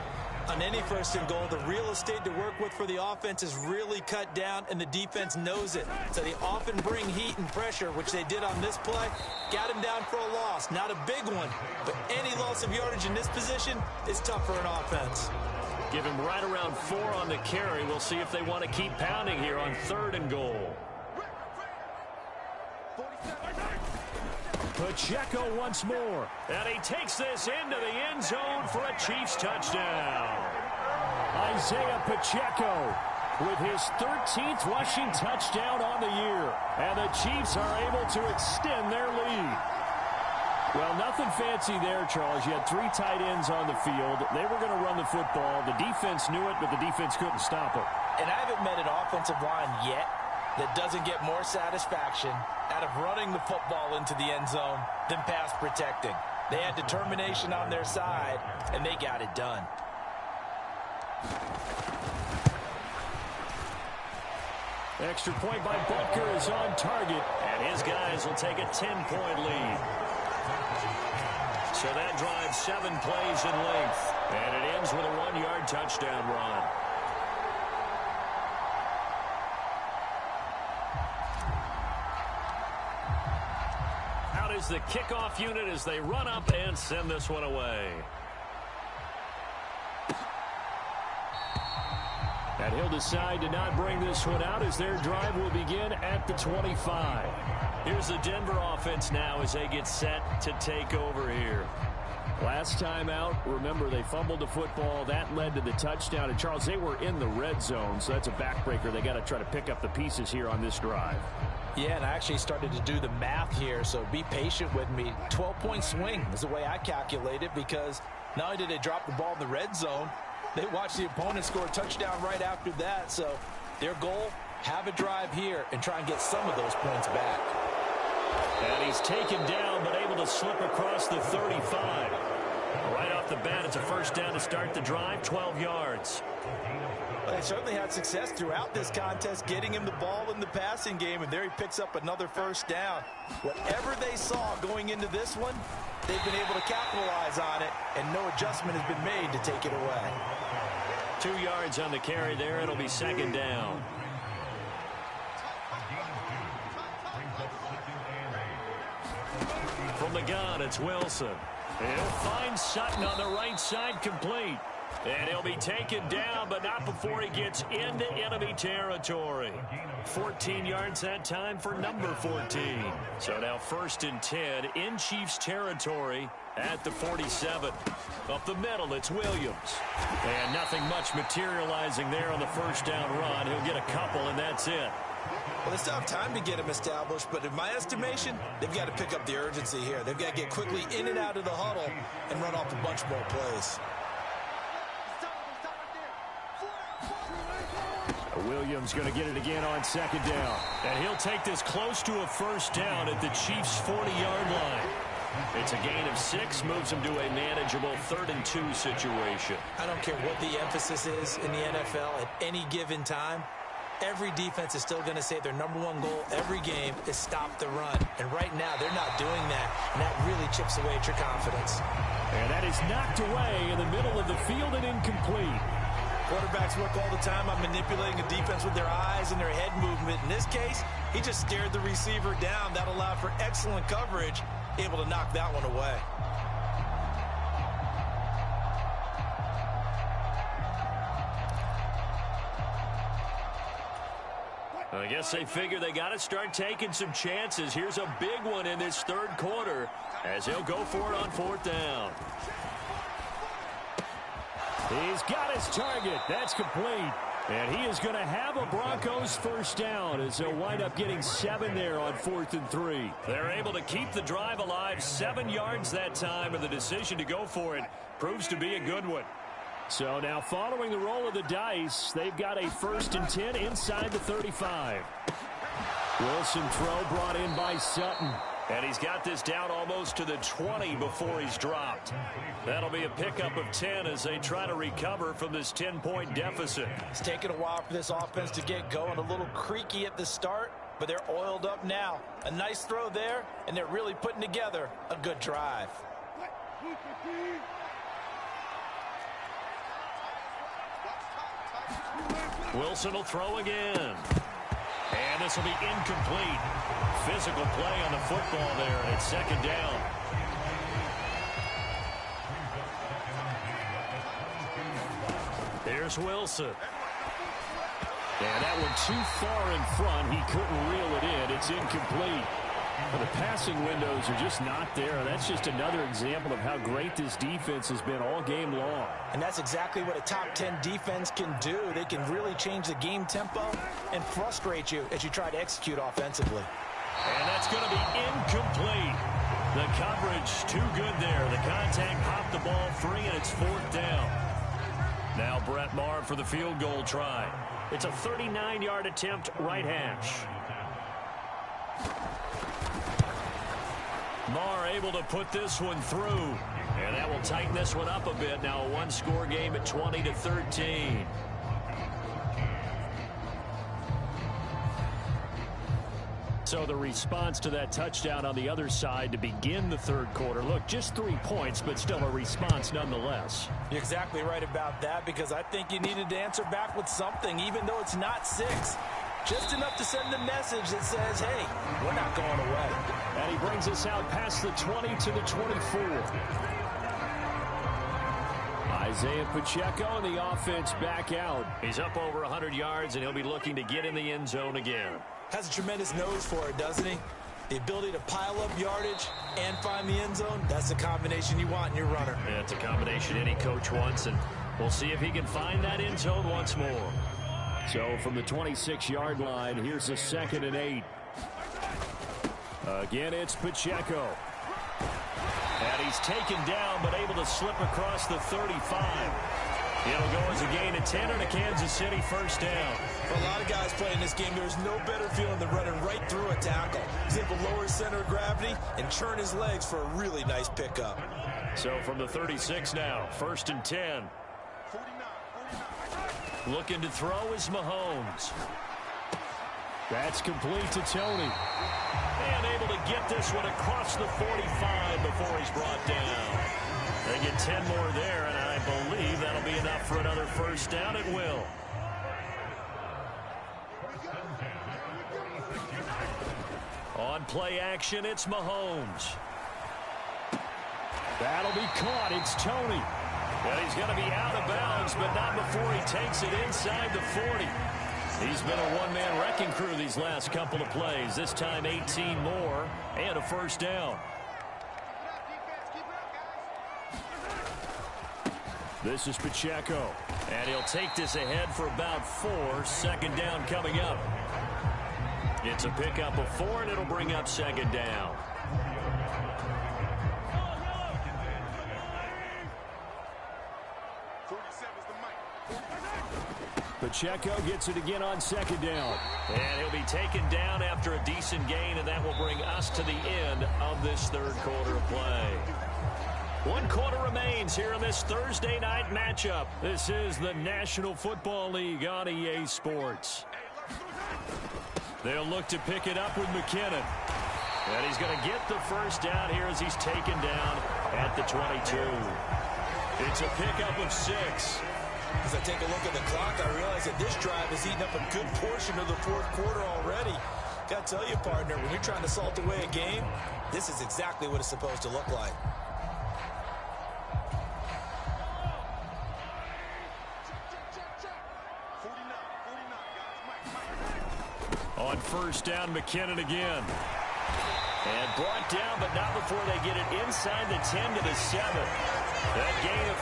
On any 1st and goal, the real estate to work with for the offense is really cut down, and the defense knows it. So they often bring heat and pressure, which they did on this play. Got him down for a loss. Not a big one, but any loss of yardage in this position is tough for an offense. Give him right around 4 on the carry. We'll see if they want to keep pounding here on 3rd and goal. Pacheco once more. And he takes this into the end zone for a Chiefs touchdown. Isaiah Pacheco with his 13th rushing touchdown on the year. And the Chiefs are able to extend their lead. Well, nothing fancy there, Charles. You had 3 tight ends on the field. They were going to run the football. The defense knew it, but the defense couldn't stop it. And I haven't met an offensive line yet that doesn't get more satisfaction out of running the football into the end zone than pass protecting. They had determination on their side, and they got it done. Extra point by Butker is on target, and his guys will take a 10-point lead. So that drives 7 plays in length, and it ends with a 1-yard touchdown run. Out is the kickoff unit as they run up and send this one away. And he'll decide to not bring this one out as their drive will begin at the 25. Here's the Denver offense now as they get set to take over here. Last time out, remember, they fumbled the football. That led to the touchdown. And, Charles, they were in the red zone, so that's a backbreaker. They got to try to pick up the pieces here on this drive. Yeah, and I actually started to do the math here, so be patient with me. 12-point swing is the way I calculate it, because not only did they drop the ball in the red zone, they watched the opponent score a touchdown right after that. So their goal, have a drive here and try and get some of those points back. And he's taken down but able to slip across the 35. Right off the bat, it's a 1st down to start the drive, 12 yards. Well, they certainly had success throughout this contest getting him the ball in the passing game, and there he picks up another 1st down. Whatever they saw going into this one, they've been able to capitalize on it, and no adjustment has been made to take it away. 2 yards on the carry there. It'll be 2nd down. From the gun, it's Wilson. He'll find Sutton on the right side, complete. And he'll be taken down, but not before he gets into enemy territory. 14 yards that time for number 14. So now 1st and 10 in Chiefs territory at the 47. Up the middle, it's Williams. And nothing much materializing there on the 1st down run. He'll get a couple, and that's it. Well, they still have time to get him established, but in my estimation, they've got to pick up the urgency here. They've got to get quickly in and out of the huddle and run off a bunch more plays. Williams going to get it again on 2nd down. And he'll take this close to a 1st down at the Chiefs' 40-yard line. It's a gain of 6, moves him to a manageable 3rd and 2 situation. I don't care what the emphasis is in the NFL at any given time. Every defense is still going to say their number 1 goal every game is stop the run. And right now, they're not doing that, and that really chips away at your confidence. And that is knocked away in the middle of the field and incomplete. Quarterbacks work all the time on manipulating a defense with their eyes and their head movement. In this case, he just stared the receiver down. That allowed for excellent coverage, able to knock that one away. I guess they figure they got to start taking some chances. Here's a big one in this third quarter as he'll go for it on fourth down. He's got his target. That's complete. And he is going to have a Broncos first down as they'll wind up getting 7 there on 4th and 3. They're able to keep the drive alive, 7 yards that time, and the decision to go for it proves to be a good one. So now following the roll of the dice, they've got a 1st and 10 inside the 35. Wilson throw brought in by Sutton. And he's got this down almost to the 20 before he's dropped. That'll be a pickup of 10 as they try to recover from this 10-point deficit. It's taken a while for this offense to get going. A little creaky at the start, but they're oiled up now. A nice throw there, and they're really putting together a good drive. Wilson will throw again. And this will be incomplete. Physical play on the football there, and it's 2nd down. Here's Wilson. And that one too far in front. He couldn't reel it in. It's incomplete. Well, the passing windows are just not there. That's just another example of how great this defense has been all game long. And that's exactly what a top 10 defense can do. They can really change the game tempo and frustrate you as you try to execute offensively. And that's going to be incomplete. The coverage too good there. The contact popped the ball free, and it's 4th down. Now Brett Maher for the field goal try. It's a 39-yard attempt, right hash. Maher able to put this one through. And that will tighten this one up a bit. Now a one-score game at 20-13. So the response to that touchdown on the other side to begin the third quarter. Look, just 3 points, but still a response nonetheless. You're exactly right about that, because I think you needed to answer back with something, even though it's not 6. Just enough to send the message that says, hey, we're not going away. And he brings us out past the 20 to the 24. Isaiah Pacheco and the offense back out. He's up over 100 yards, and he'll be looking to get in the end zone again. Has a tremendous nose for it, doesn't he? The ability to pile up yardage and find the end zone, that's the combination you want in your runner. Yeah, it's a combination any coach wants, and we'll see if he can find that end zone once more. So from the 26-yard line, here's a 2nd and 8. Again, it's Pacheco. And he's taken down, but able to slip across the 35. It'll go as a gain of 10 and a Kansas City first down. For a lot of guys playing this game, there's no better feeling than running right through a tackle. He's able to lower his center of gravity and churn his legs for a really nice pickup. So from the 36 now, 1st and 10. Looking to throw is Mahomes. That's complete to Tony. And able to get this one across the 45 before he's brought down. They get 10 more there, and I believe that'll be enough for another first down. It will. On play action, it's Mahomes. That'll be caught. It's Tony. Well, he's going to be out of bounds, but not before he takes it inside the 40. He's been a one-man wrecking crew these last couple of plays. This time 18 more and a first down. This is Pacheco. And he'll take this ahead for about 4. 2nd down coming up. It's a pickup of 4, and it'll bring up 2nd down. Pacheco gets it again on 2nd down. And he'll be taken down after a decent gain, and that will bring us to the end of this third quarter of play. 1 quarter remains here in this Thursday night matchup. This is the National Football League on EA Sports. They'll look to pick it up with McKinnon. And he's going to get the first down here as he's taken down at the 22. It's a pickup of 6. As I take a look at the clock, I realize that this drive has eaten up a good portion of the fourth quarter already. Got to tell you, partner, when you're trying to salt away a game, this is exactly what it's supposed to look like. On first down, McKinnon again. And brought down, but not before they get it inside the 10 to the 7. That gain of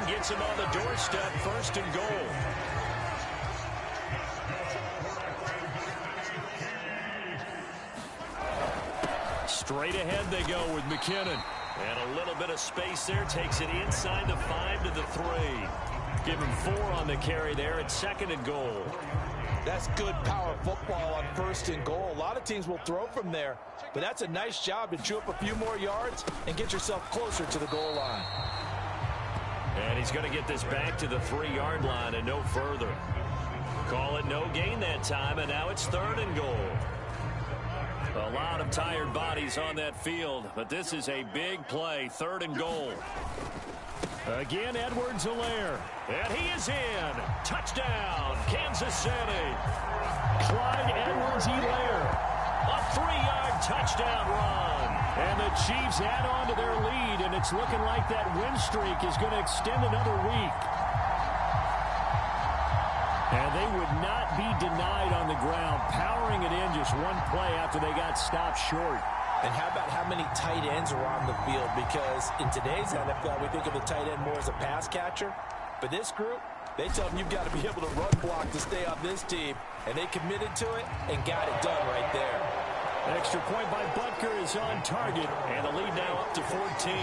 15 gets him on the doorstep, first and goal. Straight ahead they go with McKinnon. And a little bit of space there, takes it inside the 5 to the 3. Give him 4 on the carry there at second and goal. That's good power football on first and goal. A lot of teams will throw from there, but that's a nice job to chew up a few more yards and get yourself closer to the goal line. And he's going to get this back to the 3-yard line and no further. Call it no gain that time, and now it's third and goal. A lot of tired bodies on that field, but this is a big play, third and goal. Again, Edwards-Helaire. And he is in. Touchdown, Kansas City. Clyde Edwards-Helaire. A 3-yard touchdown run. And the Chiefs add on to their lead, and it's looking like that win streak is going to extend another week. And they would not be denied on the ground, powering it in just one play after they got stopped short. And how about how many tight ends are on the field? Because in today's NFL, we think of the tight end more as a pass catcher. But this group, they tell them you've got to be able to run block to stay on this team. And they committed to it and got it done right there. Extra point by Butker is on target. And the lead now up to 14.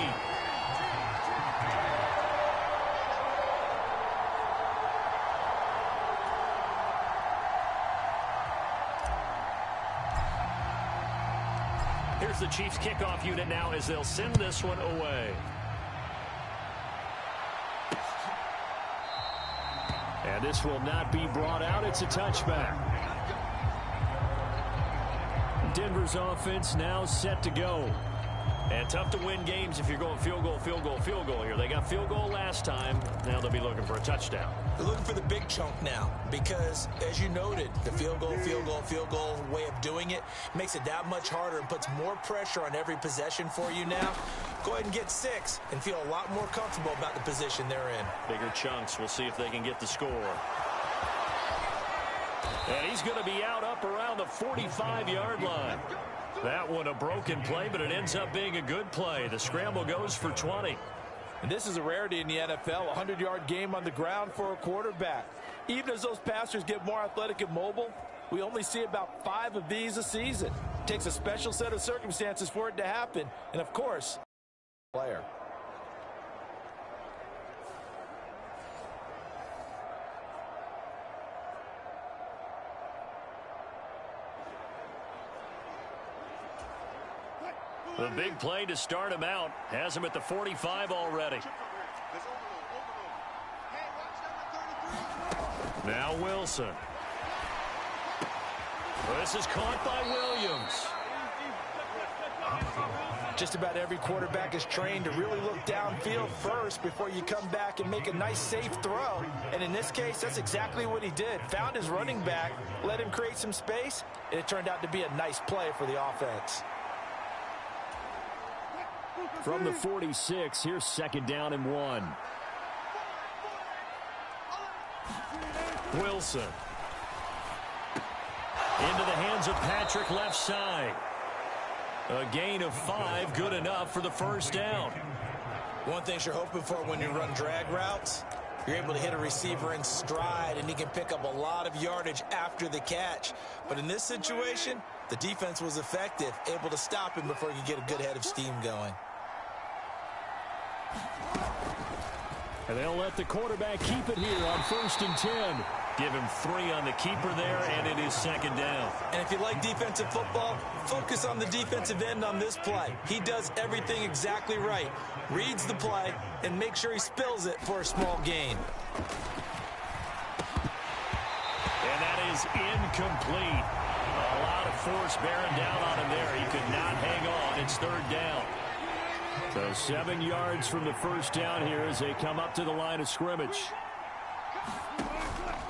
Here's the Chiefs kickoff unit now as they'll send this one away. And this will not be brought out. It's a touchback. Denver's offense now set to go. And tough to win games if you're going field goal, field goal, field goal here. They got field goal last time. Now they'll be looking for a touchdown. They're looking for the big chunk now because, as you noted, the field goal way of doing it makes it that much harder and puts more pressure on every possession for you now. Go ahead and get 6 and feel a lot more comfortable about the position they're in. Bigger chunks. We'll see if they can get the score. And he's going to be out up around the 45-yard line. That one a broken play, but it ends up being a good play. The scramble goes for 20. And this is a rarity in the NFL, a 100-yard game on the ground for a quarterback. Even as those passers get more athletic and mobile, we only see about 5 of these a season. It takes a special set of circumstances for it to happen. And, of course, player. The big play to start him out has him at the 45 already. Now Wilson. This is caught by Williams. Just about every quarterback is trained to really look downfield first before you come back and make a nice safe throw. And in this case, that's exactly what he did. Found his running back, let him create some space, and it turned out to be a nice play for the offense. From the 46, here's second down and 1. Wilson. Into the hands of Patrick left side. A gain of 5, good enough for the first down. One thing you're hoping for when you run drag routes, you're able to hit a receiver in stride, and he can pick up a lot of yardage after the catch. But in this situation, the defense was effective, able to stop him before he could get a good head of steam going. And they'll let the quarterback keep it here on 1st and 10. Give him 3 on the keeper there, and it is second down. And if you like defensive football, focus on the defensive end on this play. He does everything exactly right. Reads the play and make sure he spills it for a small gain. And that is incomplete. A lot of force bearing down on him there. He could not hang on. It's third down. So 7 yards from the first down here as they come up to the line of scrimmage.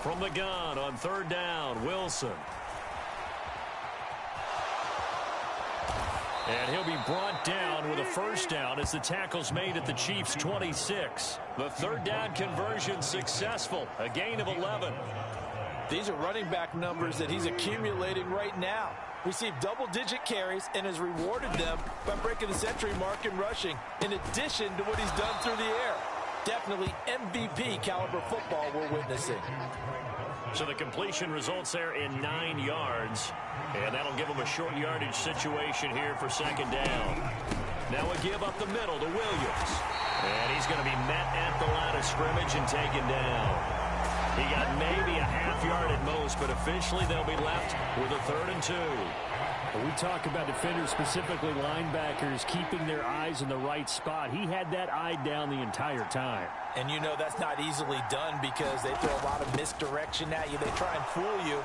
From the gun on third down, Wilson. And he'll be brought down with a first down as the tackle's made at the Chiefs' 26. The third down conversion successful, a gain of 11. These are running back numbers that he's accumulating right now. Received double-digit carries and has rewarded them by breaking the century mark in rushing, in addition to what he's done through the air. Definitely MVP caliber football we're witnessing. So the completion results there in 9 yards, and that'll give him a short yardage situation here for second down. Now we give up the middle to Williams, and he's going to be met at the line of scrimmage and taken down. He got maybe a half yard at most, but officially they'll be left with a 3rd and 2. We talk about defenders, specifically linebackers, keeping their eyes in the right spot. He had that eye down the entire time. And you know that's not easily done because they throw a lot of misdirection at you. They try and fool you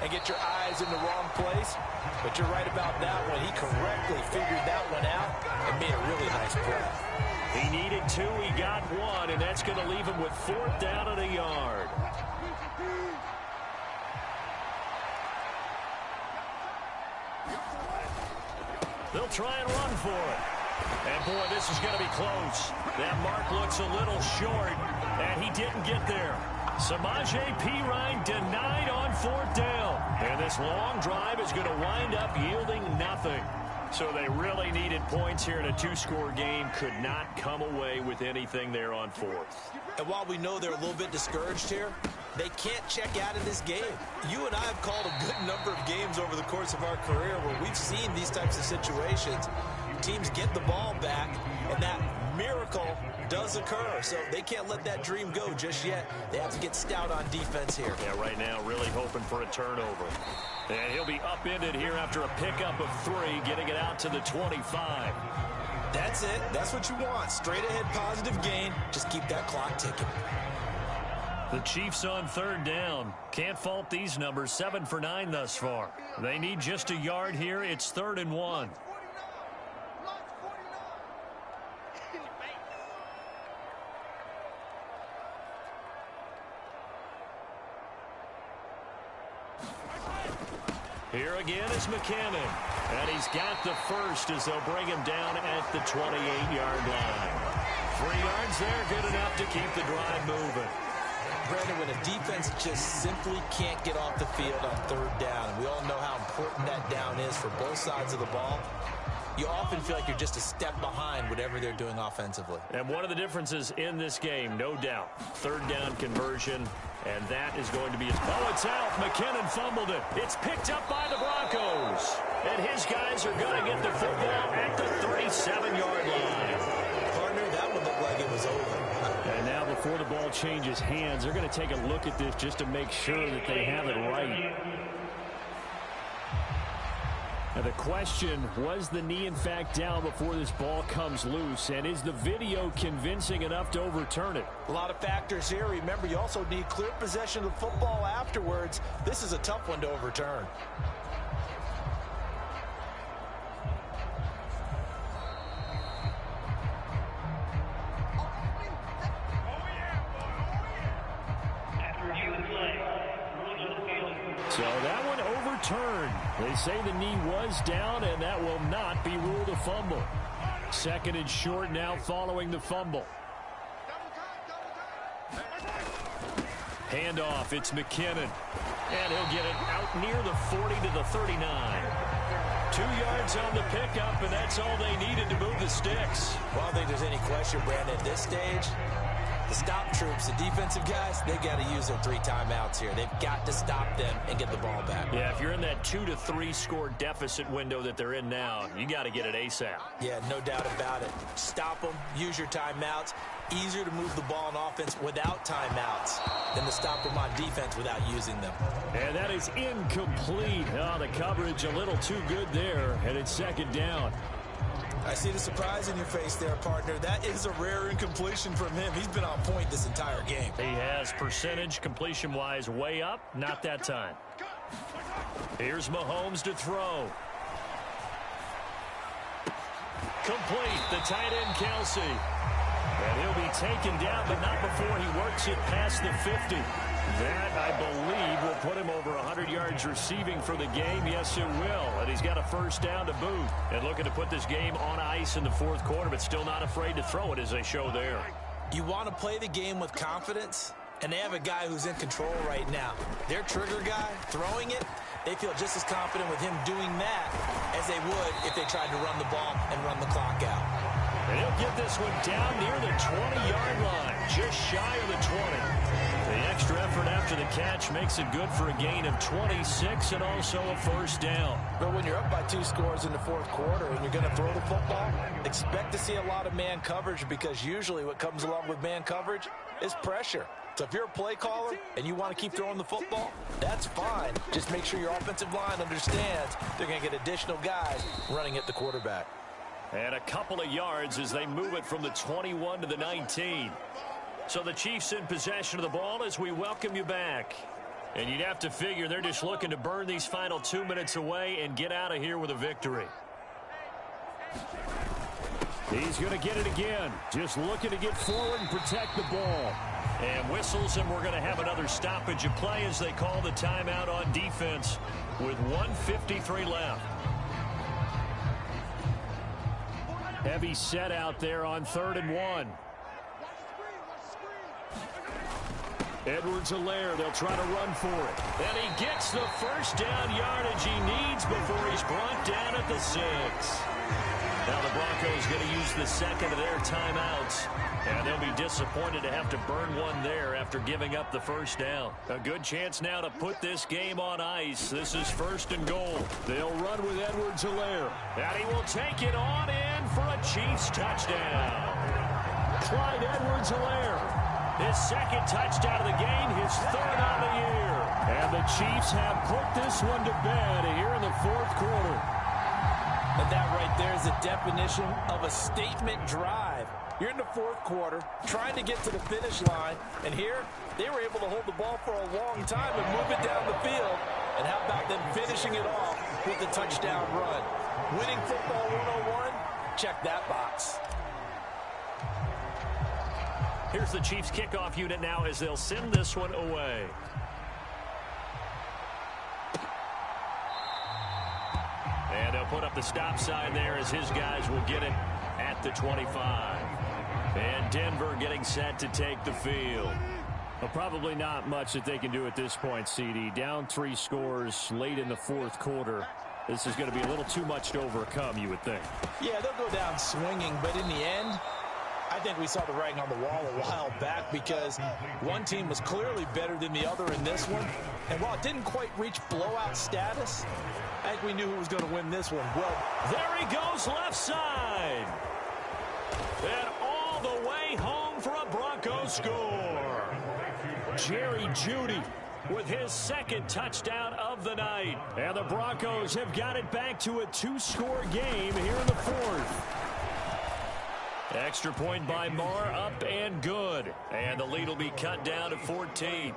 and get your eyes in the wrong place. But you're right about that one. He correctly figured that one out and made a really nice play. He needed 2, he got 1, and that's going to leave him with 4th down and a yard. They'll try and run for it. And, boy, this is going to be close. That mark looks a little short, and he didn't get there. Samaje Perine denied on 4th down. And this long drive is going to wind up yielding nothing. So they really needed points here in a 2-score game. Could not come away with anything there on 4th. And while we know they're a little bit discouraged here, they can't check out of this game. You and I have called a good number of games over the course of our career where we've seen these types of situations. Teams get the ball back, and that miracle does occur. So they can't let that dream go just yet. They have to get stout on defense here. Yeah, right now really hoping for a turnover. And he'll be upended here after a pickup of 3, getting it out to the 25. That's it. That's what you want. Straight ahead positive gain. Just keep that clock ticking. The Chiefs on 3rd down. Can't fault these numbers. 7 for 9 thus far. They need just a yard here. It's 3rd and 1. Here again is McKinnon. And he's got the first as they'll bring him down at the 28-yard line. 3 yards there, good enough to keep the drive moving. Brandon, when a defense just simply can't get off the field on 3rd down, and we all know how important that down is for both sides of the ball, you often feel like you're just a step behind whatever they're doing offensively. And one of the differences in this game, no doubt, 3rd down conversion, and that is going to be his... Oh, it's out. McKinnon fumbled it. It's picked up by the Broncos. And his guys are going to get the football at the 37-yard line. Partner, that one looked like it was over. And now before the ball changes hands, they're going to take a look at this just to make sure that they have it right. Now the question, was the knee in fact down before this ball comes loose? And is the video convincing enough to overturn it? A lot of factors here. Remember, you also need clear possession of the football afterwards. This is a tough one to overturn. So that one overturned. They say the knee was down, and that will not be ruled a fumble. 2nd and short now following the fumble. Handoff, it's McKinnon. And he'll get it out near the 40 to the 39. 2 yards on the pickup, and that's all they needed to move the sticks. Well, I don't think there's any question, Brandon, at this stage. The stop troops, the defensive guys, they got to use their 3 timeouts here. They've got to stop them and get the ball back. Yeah, if you're in that 2 to 3 score deficit window that they're in now, you got to get it ASAP. Yeah, no doubt about it. Stop them, use your timeouts. Easier to move the ball on offense without timeouts than to stop them on defense without using them. And that is incomplete. Oh, the coverage a little too good there, and it's 2nd down. I see the surprise in your face there, partner. That is a rare incompletion from him. He's been on point this entire game. He has percentage completion-wise way up. Not that time. Here's Mahomes to throw. Complete. The tight end, Kelsey. And he'll be taken down, but not before he works it past the 50. That, I believe, will put him over 100 yards receiving for the game. Yes, it will. And he's got a first down to boot. And looking to put this game on ice in the 4th quarter, but still not afraid to throw it as they show there. You want to play the game with confidence? And they have a guy who's in control right now. Their trigger guy, throwing it, they feel just as confident with him doing that as they would if they tried to run the ball and run the clock out. And he'll get this one down near the 20-yard line, just shy of the 20. The extra effort after the catch makes it good for a gain of 26 and also a first down. But when you're up by 2 scores in the fourth quarter and you're going to throw the football, expect to see a lot of man coverage, because usually what comes along with man coverage is pressure. So if you're a play caller and you want to keep throwing the football, that's fine. Just make sure your offensive line understands they're going to get additional guys running at the quarterback. And a couple of yards as they move it from the 21 to the 19. So the Chiefs in possession of the ball as we welcome you back. And you'd have to figure they're just looking to burn these final 2 minutes away and get out of here with a victory. He's going to get it again. Just looking to get forward and protect the ball. And whistles, and we're going to have another stoppage of play as they call the timeout on defense with 1:53 left. Heavy set out there on 3rd and 1. Edwards-Helaire, they'll try to run for it. And he gets the first down yardage he needs before he's brought down at the 6. Now the Broncos going to use the second of their timeouts. And they'll be disappointed to have to burn one there after giving up the first down. A good chance now to put this game on ice. This is 1st and goal. They'll run with Edwards-Helaire. And he will take it on in for a Chiefs touchdown. Clyde Edwards-Helaire. His second touchdown of the game, his 3rd on the year. And the Chiefs have put this one to bed here in the 4th quarter. And that right there is the definition of a statement drive. You're in the 4th quarter, trying to get to the finish line, and here they were able to hold the ball for a long time and move it down the field. And how about them finishing it off with the touchdown run? Winning football 101, check that box. Here's the Chiefs kickoff unit now as they'll send this one away. And they'll put up the stop sign there as his guys will get it at the 25. And Denver getting set to take the field. Well, probably not much that they can do at this point, CD. Down 3 scores late in the 4th quarter. This is going to be a little too much to overcome, you would think. Yeah, they'll go down swinging, but in the end, I think we saw the writing on the wall a while back, because one team was clearly better than the other in this one. And while it didn't quite reach blowout status, I think we knew who was going to win this one. Well, there he goes left side. And all the way home for a Broncos score. Jerry Jeudy with his 2nd touchdown of the night. And the Broncos have got it back to a 2-score game here in the 4th. Extra point by Marr, up and good. And the lead will be cut down to 14.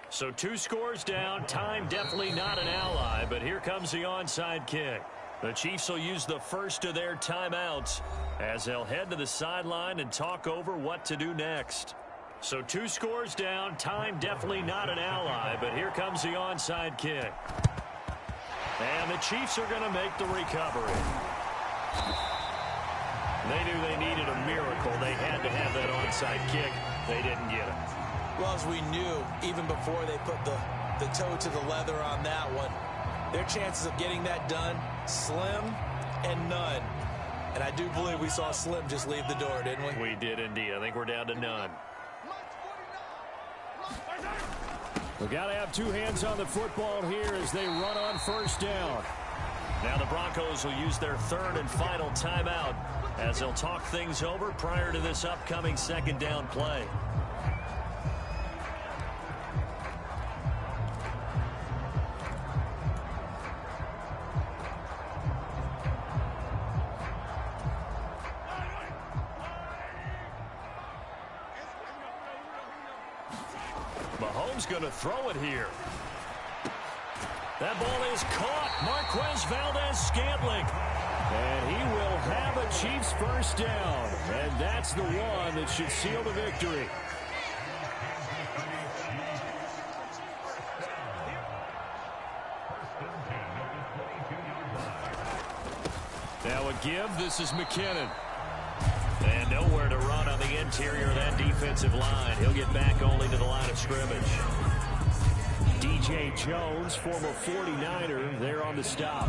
So 2 scores down. Time definitely not an ally, but here comes the onside kick. The Chiefs will use the first of their timeouts as they'll head to the sideline and talk over what to do next. So 2 scores down. Time definitely not an ally, but here comes the onside kick. And the Chiefs are going to make the recovery. They knew they needed a miracle. They had to have that onside kick. They didn't get it. well, as we knew, even before they put the toe to the leather on that one, their chances of getting that done, slim and none. And I do believe we saw Slim just leave the door, didn't we? We did indeed. I think we're down to none. We've got to have 2 hands on the football here as they run on first down. Now the Broncos will use their 3rd and final timeout as they'll talk things over prior to this upcoming 2nd down play. Mahomes going to throw it here. That ball is caught. Marquez Valdez-Scantling. And he will have a Chiefs first down. And that's the one that should seal the victory. Now a give. This is McKinnon. And nowhere to run on the interior of that defensive line. He'll get back only to the line of scrimmage. DJ Jones, former 49er, there on the stop.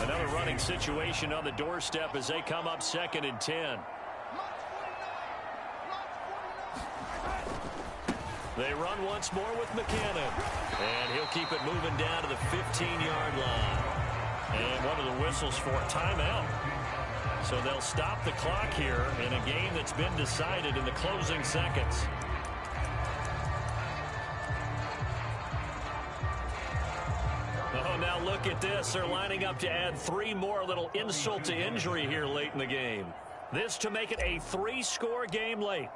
Another running situation on the doorstep as they come up 2nd and 10. They run once more with McKinnon. And he'll keep it moving down to the 15-yard line. And one of the whistles for a timeout. So they'll stop the clock here in a game that's been decided in the closing seconds. Oh, now look at this. They're lining up to add 3 more, little insult to injury here late in the game. This to make it a 3-score game late.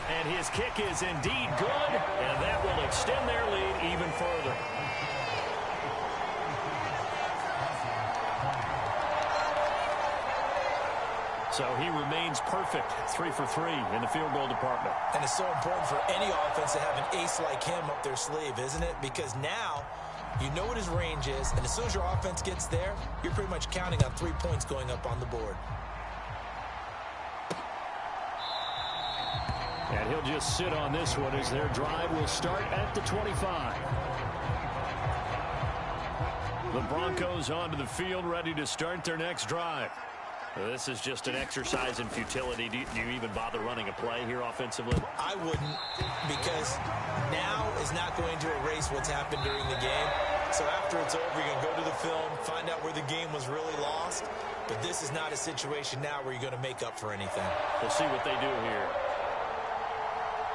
And his kick is indeed good, and that will extend their lead even further. So he remains perfect, 3 for 3 in the field goal department. And it's so important for any offense to have an ace like him up their sleeve, isn't it? Because now you know what his range is, and as soon as your offense gets there, you're pretty much counting on 3 points going up on the board. And he'll just sit on this one as their drive will start at the 25. The Broncos onto the field, ready to start their next drive. This is just an exercise in futility. Do you even bother running a play here offensively? I wouldn't, because now is not going to erase what's happened during the game. So after it's over, you're going to go to the film, find out where the game was really lost. But this is not a situation now where you're going to make up for anything. We'll see what they do here.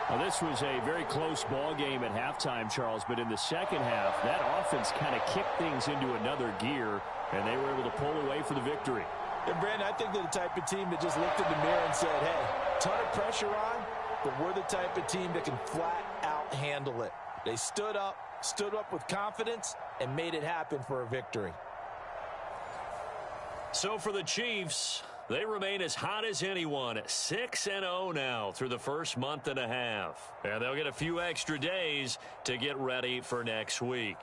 Well, this was a very close ball game at halftime, Charles, but in the second half, that offense kind of kicked things into another gear, and they were able to pull away for the victory. And, Brandon, I think they're the type of team that just looked in the mirror and said, hey, ton of pressure on, but we're the type of team that can flat out handle it. They stood up with confidence, and made it happen for a victory. So for the Chiefs, they remain as hot as anyone, 6-0 now through the first month and a half. And they'll get a few extra days to get ready for next week.